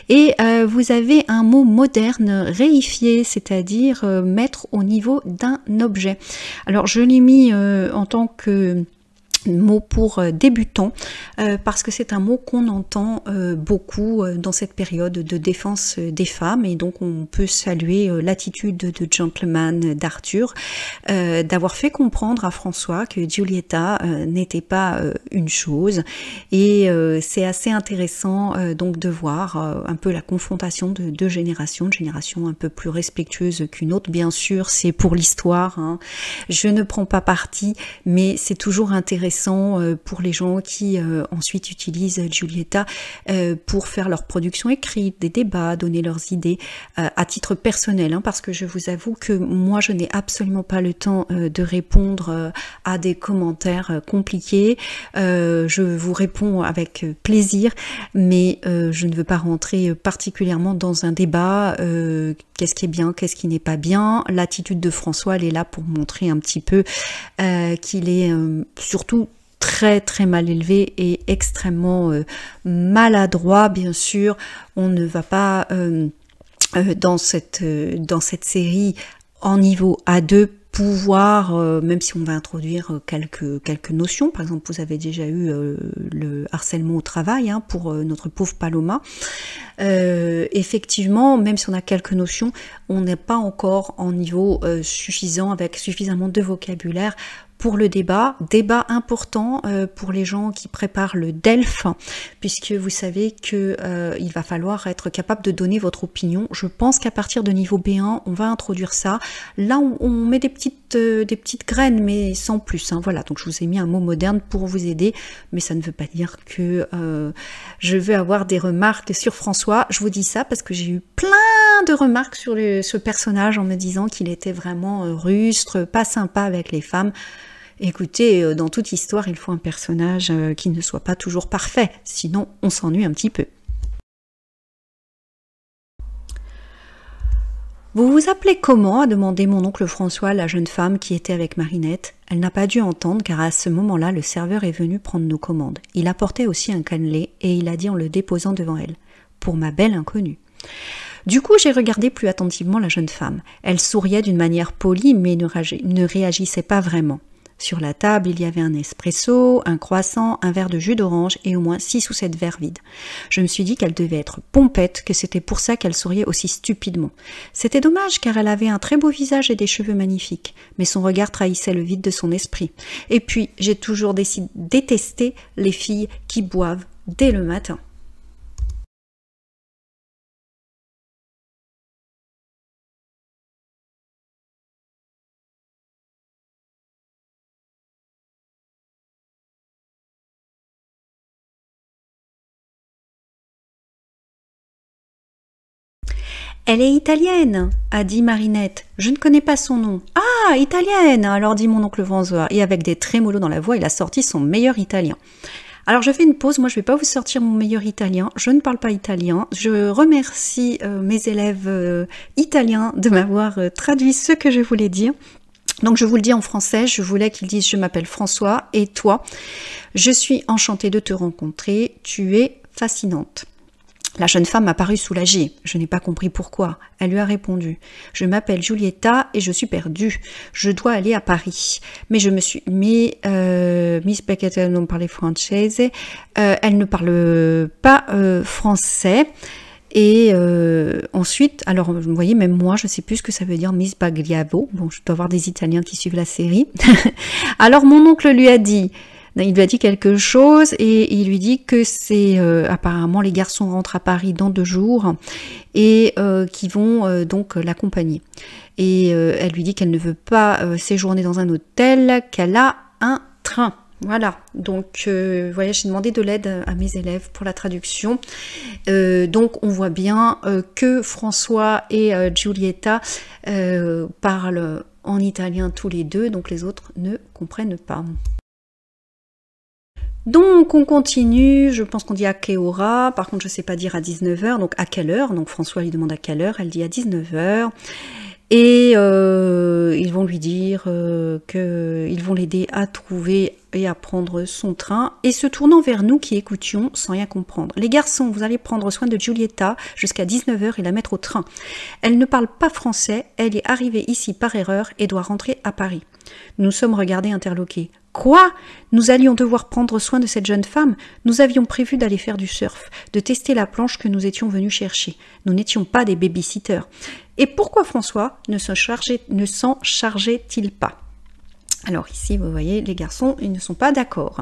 Et vous avez un mot moderne, réifier, c'est-à-dire mettre au niveau d'un objet. Alors je l'ai mis en tant que mot pour débutant parce que c'est un mot qu'on entend beaucoup dans cette période de défense des femmes et donc on peut saluer l'attitude de gentleman d'Arthur d'avoir fait comprendre à François que Giulietta n'était pas une chose et c'est assez intéressant donc de voir un peu la confrontation de deux générations, une génération un peu plus respectueuse qu'une autre bien sûr, c'est pour l'histoire, hein. Je ne prends pas parti mais c'est toujours intéressant pour les gens qui ensuite utilisent Giulietta pour faire leur production écrite, des débats, donner leurs idées à titre personnel, hein, parce que je vous avoue que moi je n'ai absolument pas le temps de répondre à des commentaires compliqués. Je vous réponds avec plaisir, mais je ne veux pas rentrer particulièrement dans un débat. Qu'est-ce qui est bien, qu'est-ce qui n'est pas bien. L'attitude de François, elle est là pour montrer un petit peu qu'il est surtout très très mal élevé et extrêmement maladroit, bien sûr. On ne va pas dans cette série en niveau A2 pouvoir, même si on va introduire quelques notions, par exemple vous avez déjà eu le harcèlement au travail hein, pour notre pauvre Paloma, effectivement, même si on a quelques notions, on n'est pas encore en niveau suffisant, avec suffisamment de vocabulaire pour le débat important pour les gens qui préparent le DELF, puisque vous savez que il va falloir être capable de donner votre opinion. Je pense qu'à partir de niveau B1, on va introduire ça. Là, on met des petites graines, mais sans plus. Hein. Voilà, donc je vous ai mis un mot moderne pour vous aider, mais ça ne veut pas dire que je veux avoir des remarques sur François. Je vous dis ça parce que j'ai eu plein de remarques sur ce personnage en me disant qu'il était vraiment rustre, pas sympa avec les femmes. Écoutez, dans toute histoire, il faut un personnage qui ne soit pas toujours parfait, sinon on s'ennuie un petit peu. Vous vous appelez comment a demandé mon oncle François, la jeune femme qui était avec Marinette. Elle n'a pas dû entendre car à ce moment-là, le serveur est venu prendre nos commandes. Il apportait aussi un cannelé et il a dit en le déposant devant elle. Pour ma belle inconnue. Du coup, j'ai regardé plus attentivement la jeune femme. Elle souriait d'une manière polie mais ne réagissait pas vraiment. Sur la table, il y avait un espresso, un croissant, un verre de jus d'orange et au moins 6 ou 7 verres vides. Je me suis dit qu'elle devait être pompette, que c'était pour ça qu'elle souriait aussi stupidement. C'était dommage car elle avait un très beau visage et des cheveux magnifiques, mais son regard trahissait le vide de son esprit. Et puis, j'ai toujours détesté les filles qui boivent dès le matin. Elle est italienne, a dit Marinette. Je ne connais pas son nom. Ah, italienne, alors dit mon oncle François. Et avec des trémolos dans la voix, il a sorti son meilleur italien. Alors je fais une pause, moi je ne vais pas vous sortir mon meilleur italien, je ne parle pas italien. Je remercie mes élèves italiens de m'avoir traduit ce que je voulais dire. Donc je vous le dis en français, je voulais qu'ils disent je m'appelle François et toi, je suis enchantée de te rencontrer, tu es fascinante. La jeune femme m'a paru soulagée. Je n'ai pas compris pourquoi. Elle lui a répondu. Je m'appelle Giulietta et je suis perdue. Je dois aller à Paris. Mais je me suis mis... Miss Beckett non parle française. Elle ne parle pas français. Et ensuite, alors vous voyez, même moi, je ne sais plus ce que ça veut dire Miss Bagliavo. Bon, je dois avoir des Italiens qui suivent la série. Alors mon oncle lui a dit... Il lui a dit quelque chose et il lui dit que c'est apparemment les garçons rentrent à Paris dans 2 jours et qui vont donc l'accompagner. Et elle lui dit qu'elle ne veut pas séjourner dans un hôtel, qu'elle a un train. Voilà, donc voilà, j'ai demandé de l'aide à mes élèves pour la traduction. Donc on voit bien que François et Giulietta parlent en italien tous les deux, donc les autres ne comprennent pas. Donc on continue, je pense qu'on dit à quelle heure, par contre je ne sais pas dire à 19h, donc à quelle heure, donc François lui demande à quelle heure, elle dit à 19h, et ils vont lui dire qu'ils vont l'aider à trouver et à prendre son train, et se tournant vers nous qui écoutions sans rien comprendre. Les garçons, vous allez prendre soin de Giulietta jusqu'à 19h et la mettre au train. Elle ne parle pas français, elle est arrivée ici par erreur et doit rentrer à Paris. Nous sommes regardés interloqués. Quoi? Nous allions devoir prendre soin de cette jeune femme? Nous avions prévu d'aller faire du surf, de tester la planche que nous étions venus chercher. Nous n'étions pas des babysitters. Et pourquoi François ne s'en chargeait-il pas? Alors ici, vous voyez, les garçons, ils ne sont pas d'accord.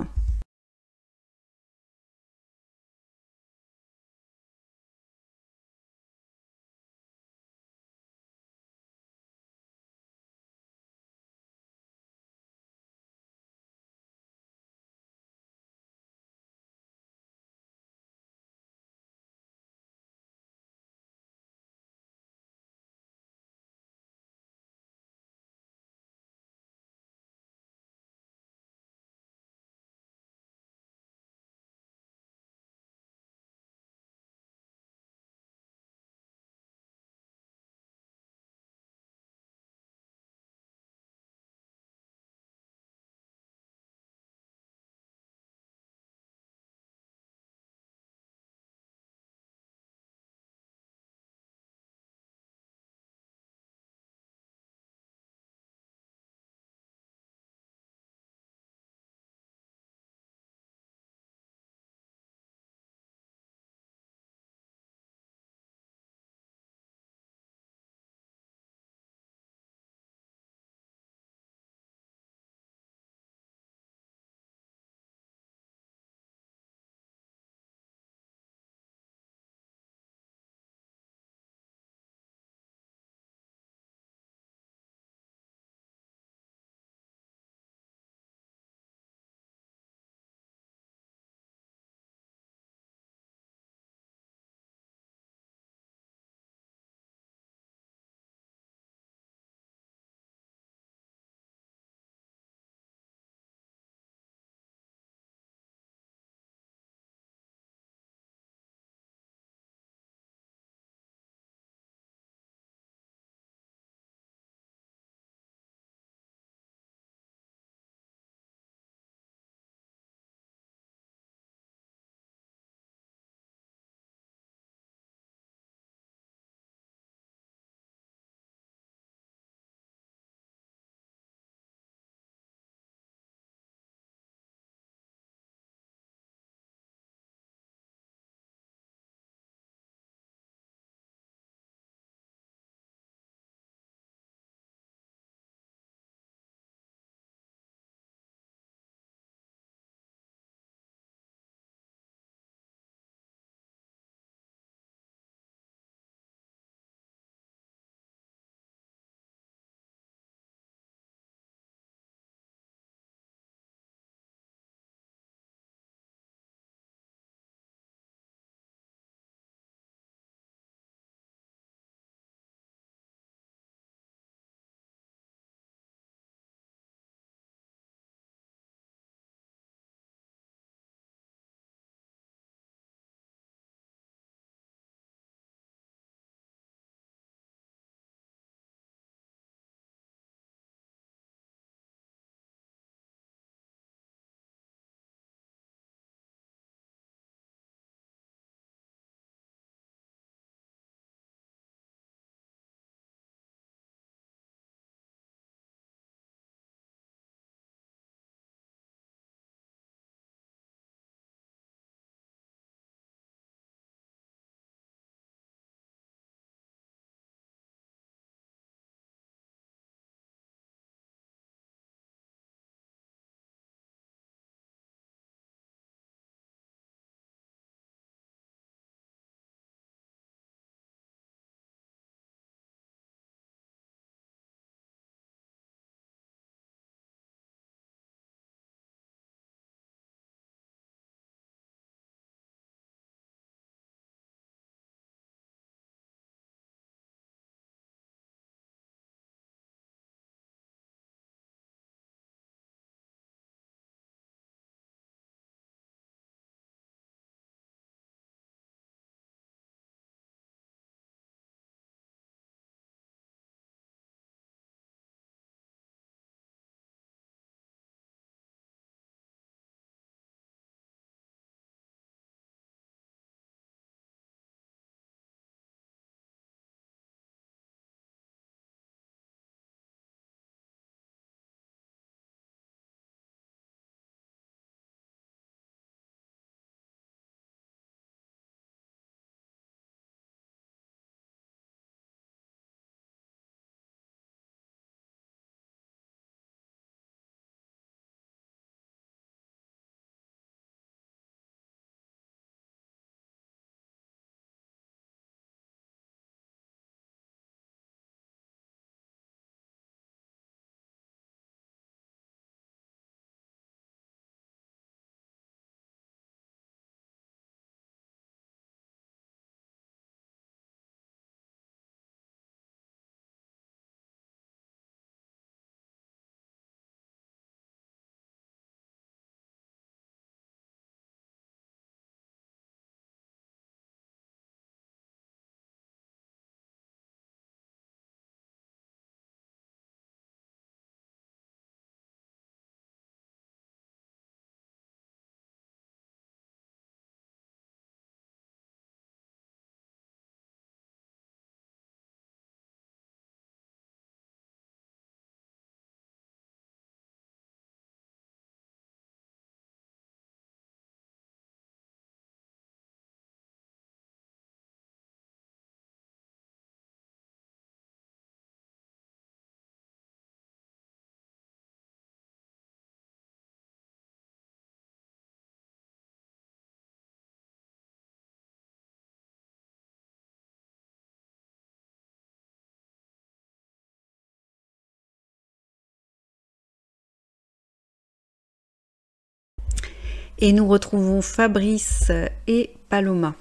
Et nous retrouvons Fabrice et Paloma.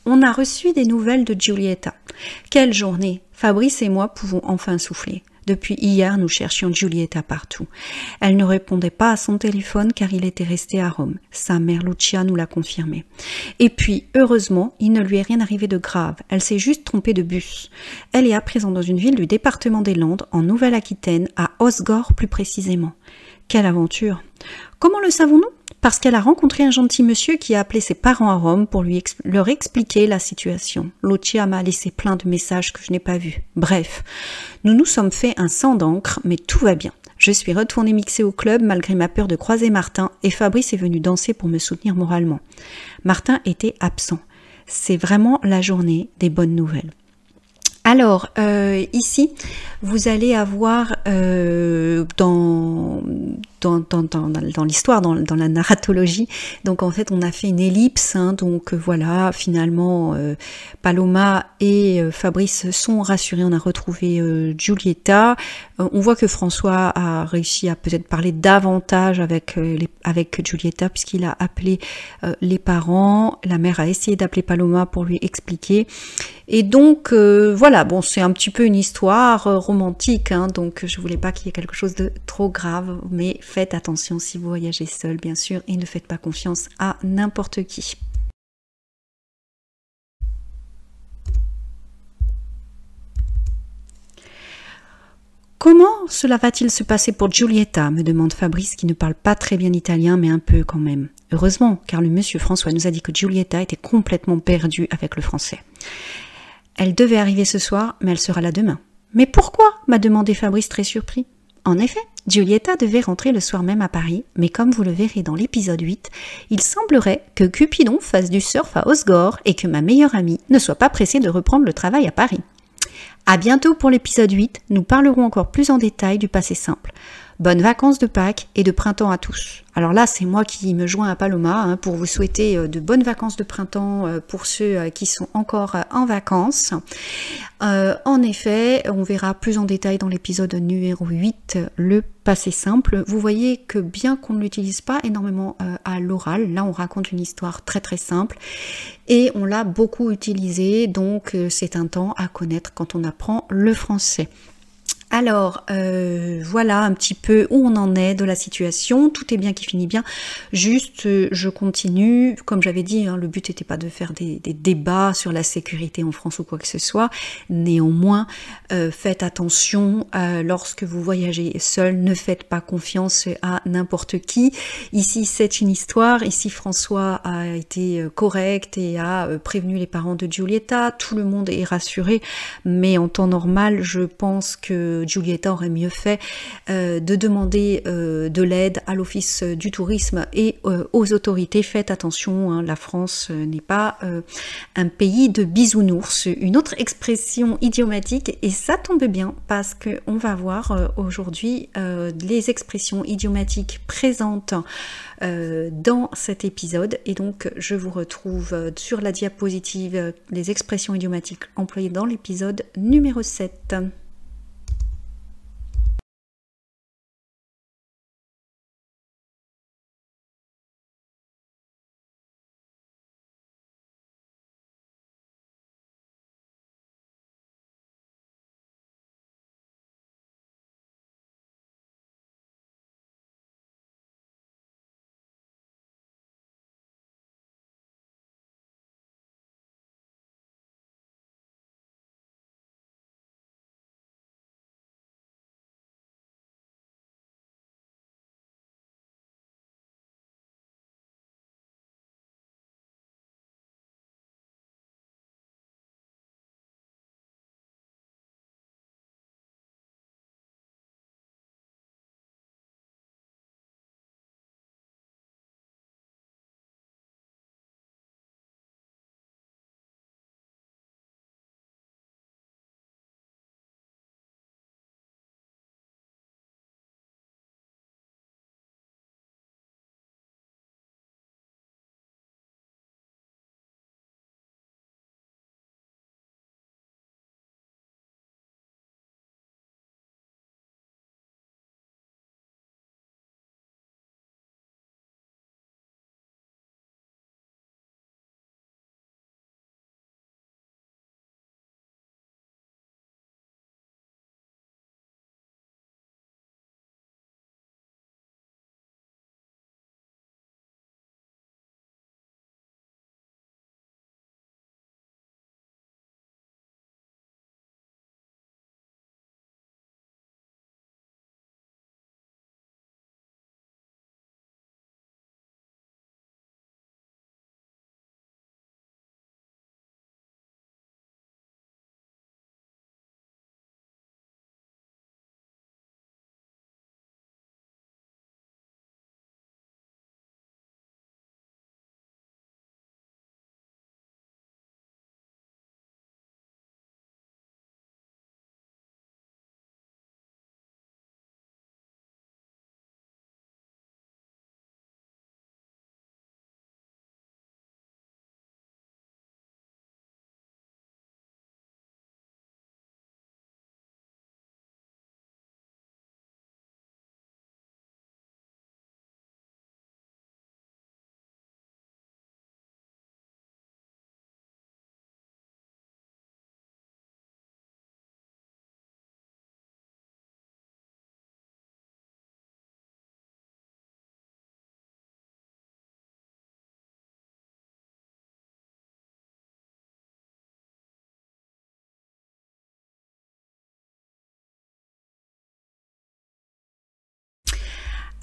On a reçu des nouvelles de Giulietta. Quelle journée! Fabrice et moi pouvons enfin souffler. Depuis hier, nous cherchions Giulietta partout. Elle ne répondait pas à son téléphone car il était resté à Rome. Sa mère Lucia nous l'a confirmé. Et puis, heureusement, il ne lui est rien arrivé de grave. Elle s'est juste trompée de bus. Elle est à présent dans une ville du département des Landes, en Nouvelle-Aquitaine, à Osgore plus précisément. Quelle aventure! Comment le savons-nous? Parce qu'elle a rencontré un gentil monsieur qui a appelé ses parents à Rome pour leur expliquer la situation. Lucia m'a laissé plein de messages que je n'ai pas vus. Bref, nous nous sommes fait un sang d'encre, mais tout va bien. Je suis retournée mixer au club malgré ma peur de croiser Martin et Fabrice est venu danser pour me soutenir moralement. Martin était absent. C'est vraiment la journée des bonnes nouvelles. Alors, ici, vous allez avoir dans l'histoire, dans la narratologie, donc en fait on a fait une ellipse, hein, donc voilà, finalement Paloma et Fabrice sont rassurés, on a retrouvé Giulietta, on voit que François a réussi à peut-être parler davantage avec Giulietta puisqu'il a appelé les parents, la mère a essayé d'appeler Paloma pour lui expliquer, et donc voilà, bon c'est un petit peu une histoire romantique, hein, donc je voulais pas qu'il y ait quelque chose de trop grave, mais faites attention si vous voyagez seul, bien sûr, et ne faites pas confiance à n'importe qui. Comment cela va-t-il se passer pour Giulietta, me demande Fabrice qui ne parle pas très bien italien, mais un peu quand même. Heureusement, car le monsieur François nous a dit que Giulietta était complètement perdue avec le français. Elle devait arriver ce soir, mais elle sera là demain. Mais pourquoi? M'a demandé Fabrice très surpris. En effet, Giulietta devait rentrer le soir même à Paris, mais comme vous le verrez dans l'épisode 8, il semblerait que Cupidon fasse du surf à Osgore et que ma meilleure amie ne soit pas pressée de reprendre le travail à Paris. À bientôt pour l'épisode 8, nous parlerons encore plus en détail du passé simple. Bonnes vacances de Pâques et de printemps à tous. Alors là, c'est moi qui me joins à Paloma hein, pour vous souhaiter de bonnes vacances de printemps pour ceux qui sont encore en vacances. En effet, on verra plus en détail dans l'épisode numéro 8, le passé simple. Vous voyez que bien qu'on ne l'utilise pas énormément à l'oral, là on raconte une histoire très très simple et on l'a beaucoup utilisé, donc c'est un temps à connaître quand on apprend le français. Alors, voilà un petit peu où on en est de la situation. Tout est bien qui finit bien. Juste, je continue. Comme j'avais dit, hein, le but n'était pas de faire des débats sur la sécurité en France ou quoi que ce soit. Néanmoins, faites attention lorsque vous voyagez seul. Ne faites pas confiance à n'importe qui. Ici, c'est une histoire. Ici, François a été correct et a prévenu les parents de Giulietta. Tout le monde est rassuré. Mais en temps normal, je pense que Giulietta aurait mieux fait de demander de l'aide à l'Office du tourisme et aux autorités. Faites attention, hein, la France n'est pas un pays de bisounours. Une autre expression idiomatique, et ça tombe bien parce qu'on va voir aujourd'hui les expressions idiomatiques présentes dans cet épisode, et donc je vous retrouve sur la diapositive les expressions idiomatiques employées dans l'épisode numéro 7.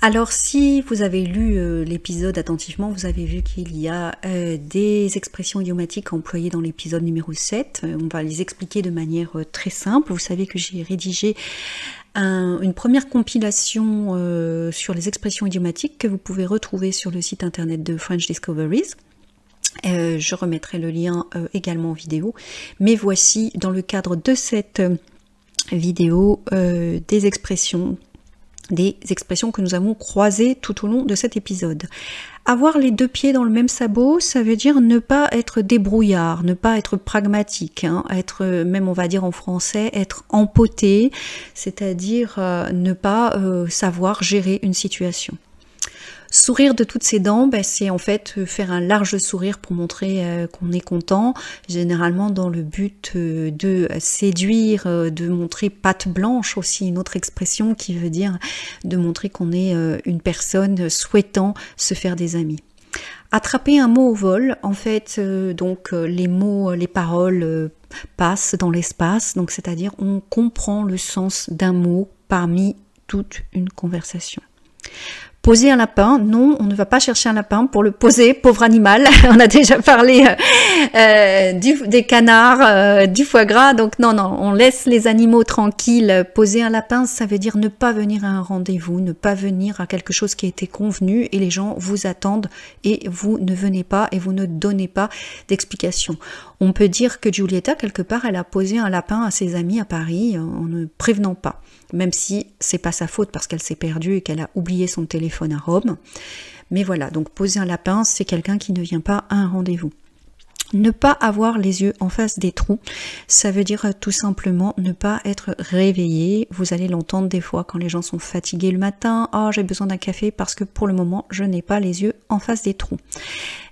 Alors si vous avez lu l'épisode attentivement, vous avez vu qu'il y a des expressions idiomatiques employées dans l'épisode numéro 7. On va les expliquer de manière très simple. Vous savez que j'ai rédigé une première compilation sur les expressions idiomatiques que vous pouvez retrouver sur le site internet de French Discoveries. Je remettrai le lien également en vidéo. Mais voici dans le cadre de cette vidéo des expressions que nous avons croisées tout au long de cet épisode. Avoir les deux pieds dans le même sabot, ça veut dire ne pas être débrouillard, ne pas être pragmatique, hein, être, même on va dire en français, être empoté, c'est-à-dire ne pas savoir gérer une situation. Sourire de toutes ses dents, ben, c'est en fait faire un large sourire pour montrer qu'on est content, généralement dans le but de séduire, de montrer patte blanche aussi, une autre expression qui veut dire de montrer qu'on est une personne souhaitant se faire des amis. Attraper un mot au vol, en fait, les mots, les paroles passent dans l'espace, donc c'est-à-dire on comprend le sens d'un mot parmi toute une conversation. Poser un lapin, non, on ne va pas chercher un lapin pour le poser, pauvre animal. On a déjà parlé des canards, du foie gras, donc non, on laisse les animaux tranquilles. Poser un lapin, ça veut dire ne pas venir à un rendez-vous, ne pas venir à quelque chose qui a été convenu et les gens vous attendent et vous ne venez pas et vous ne donnez pas d'explication. On peut dire que Giulietta, quelque part, elle a posé un lapin à ses amis à Paris en ne prévenant pas. Même si c'est pas sa faute parce qu'elle s'est perdue et qu'elle a oublié son téléphone à Rome. Mais voilà, donc poser un lapin, c'est quelqu'un qui ne vient pas à un rendez-vous. Ne pas avoir les yeux en face des trous, ça veut dire tout simplement ne pas être réveillé. Vous allez l'entendre des fois quand les gens sont fatigués le matin. « Oh, j'ai besoin d'un café parce que pour le moment, je n'ai pas les yeux en face des trous. »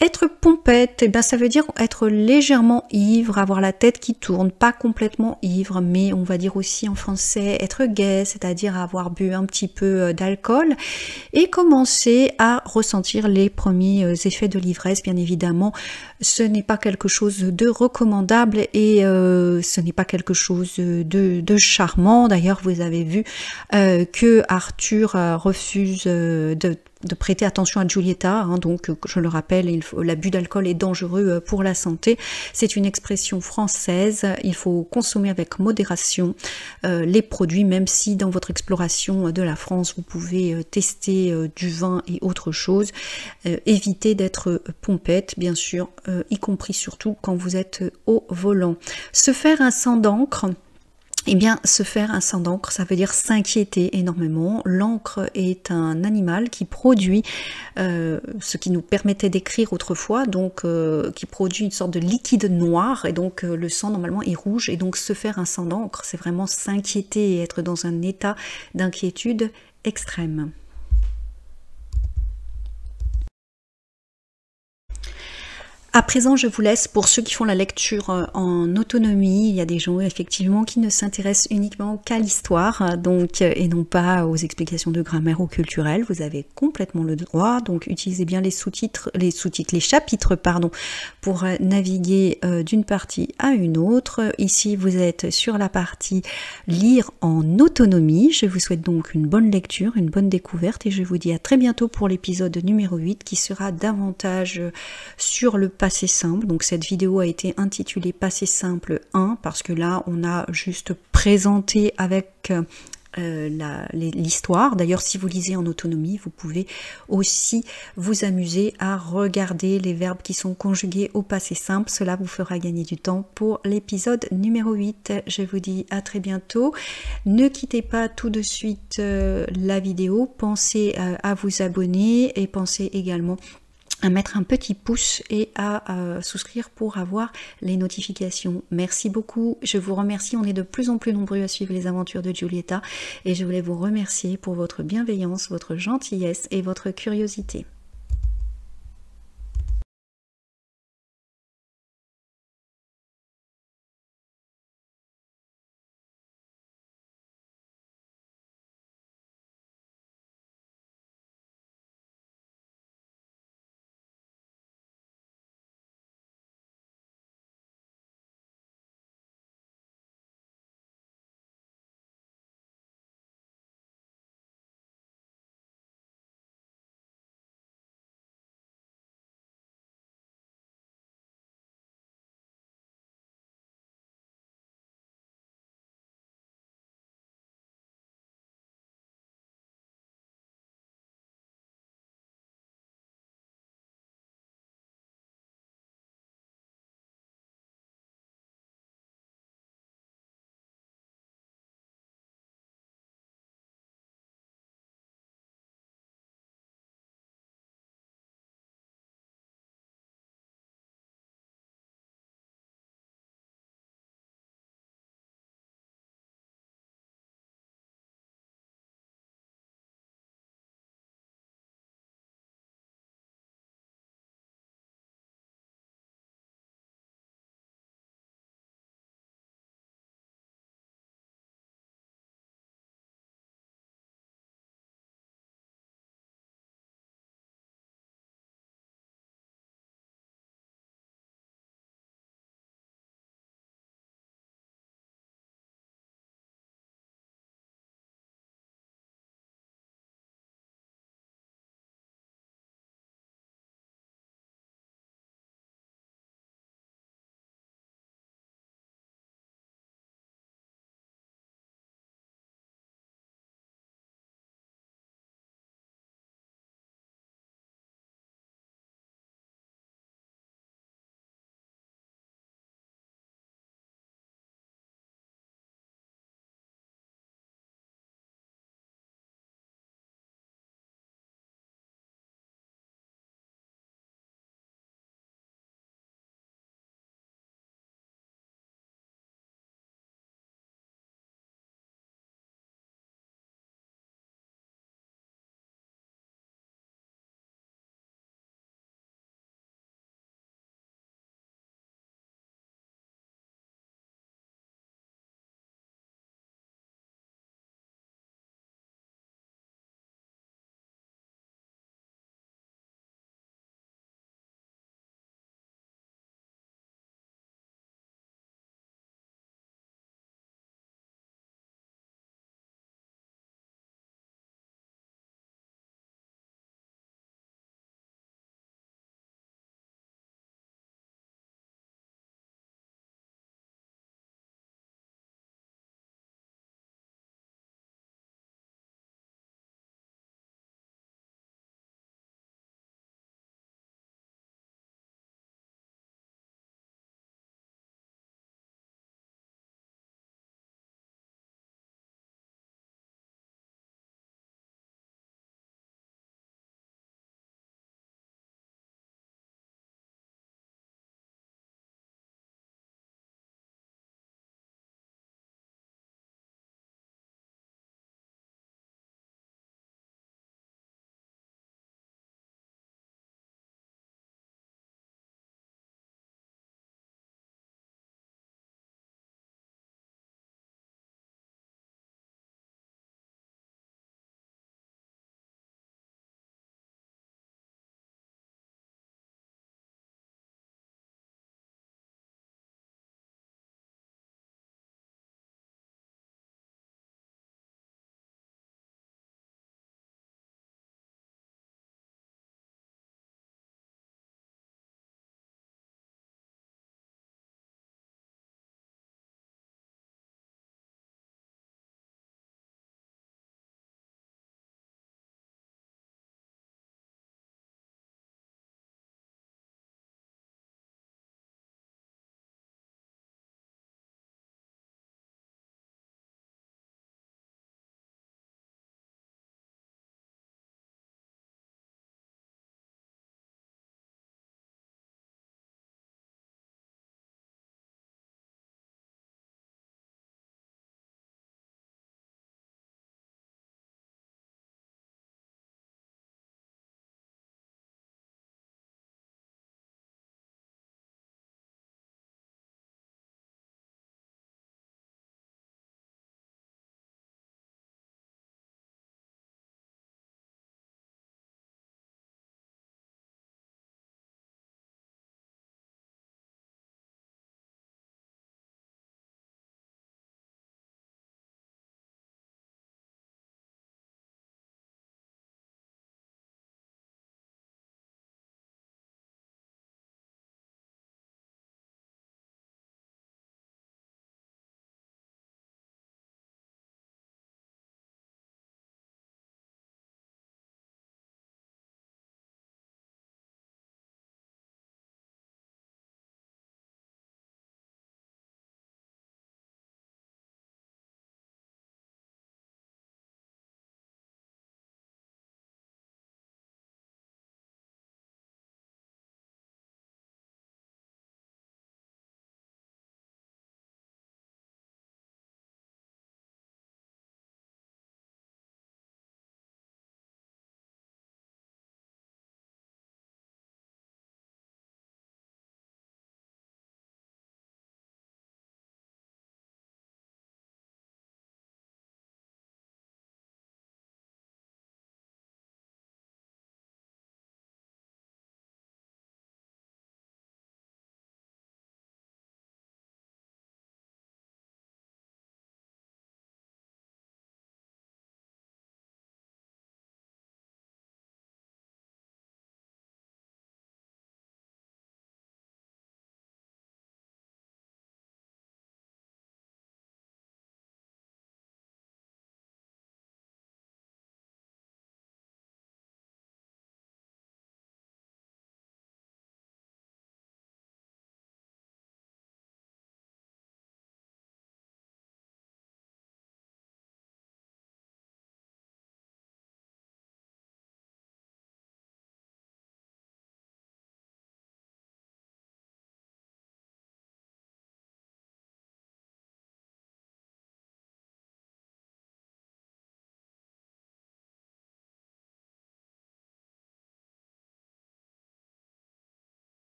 Être pompette, eh ben, ça veut dire être légèrement ivre, avoir la tête qui tourne, pas complètement ivre, mais on va dire aussi en français être gai, c'est-à-dire avoir bu un petit peu d'alcool et commencer à ressentir les premiers effets de l'ivresse. Bien évidemment, ce n'est pas quelque chose de recommandable et ce n'est pas quelque chose de charmant. D'ailleurs, vous avez vu que Arthur refuse de prêter attention à Giulietta, hein, donc je le rappelle, l'abus d'alcool est dangereux pour la santé. C'est une expression française, il faut consommer avec modération les produits, même si dans votre exploration de la France, vous pouvez tester du vin et autre chose. Évitez d'être pompette, bien sûr, y compris surtout quand vous êtes au volant. Se faire un sang d'encre. Eh bien, se faire un sang d'encre, ça veut dire s'inquiéter énormément. L'encre est un animal qui produit ce qui nous permettait d'écrire autrefois, donc qui produit une sorte de liquide noir, et donc le sang normalement est rouge, et donc se faire un sang d'encre, c'est vraiment s'inquiéter et être dans un état d'inquiétude extrême. À présent, je vous laisse pour ceux qui font la lecture en autonomie. Il y a des gens effectivement qui ne s'intéressent uniquement qu'à l'histoire, donc et non pas aux explications de grammaire ou culturelles. Vous avez complètement le droit, donc utilisez bien les chapitres, pardon, pour naviguer d'une partie à une autre. Ici, vous êtes sur la partie lire en autonomie. Je vous souhaite donc une bonne lecture, une bonne découverte, et je vous dis à très bientôt pour l'épisode numéro 8 qui sera davantage sur le passé simple. Donc cette vidéo a été intitulée passé simple 1 parce que là on a juste présenté avec l'histoire. D'ailleurs, si vous lisez en autonomie, vous pouvez aussi vous amuser à regarder les verbes qui sont conjugués au passé simple. Cela vous fera gagner du temps pour l'épisode numéro 8. Je vous dis à très bientôt. Ne quittez pas tout de suite la vidéo. Pensez à vous abonner et pensez également à mettre un petit pouce et à souscrire pour avoir les notifications. Merci beaucoup, je vous remercie, on est de plus en plus nombreux à suivre les aventures de Giulietta et je voulais vous remercier pour votre bienveillance, votre gentillesse et votre curiosité.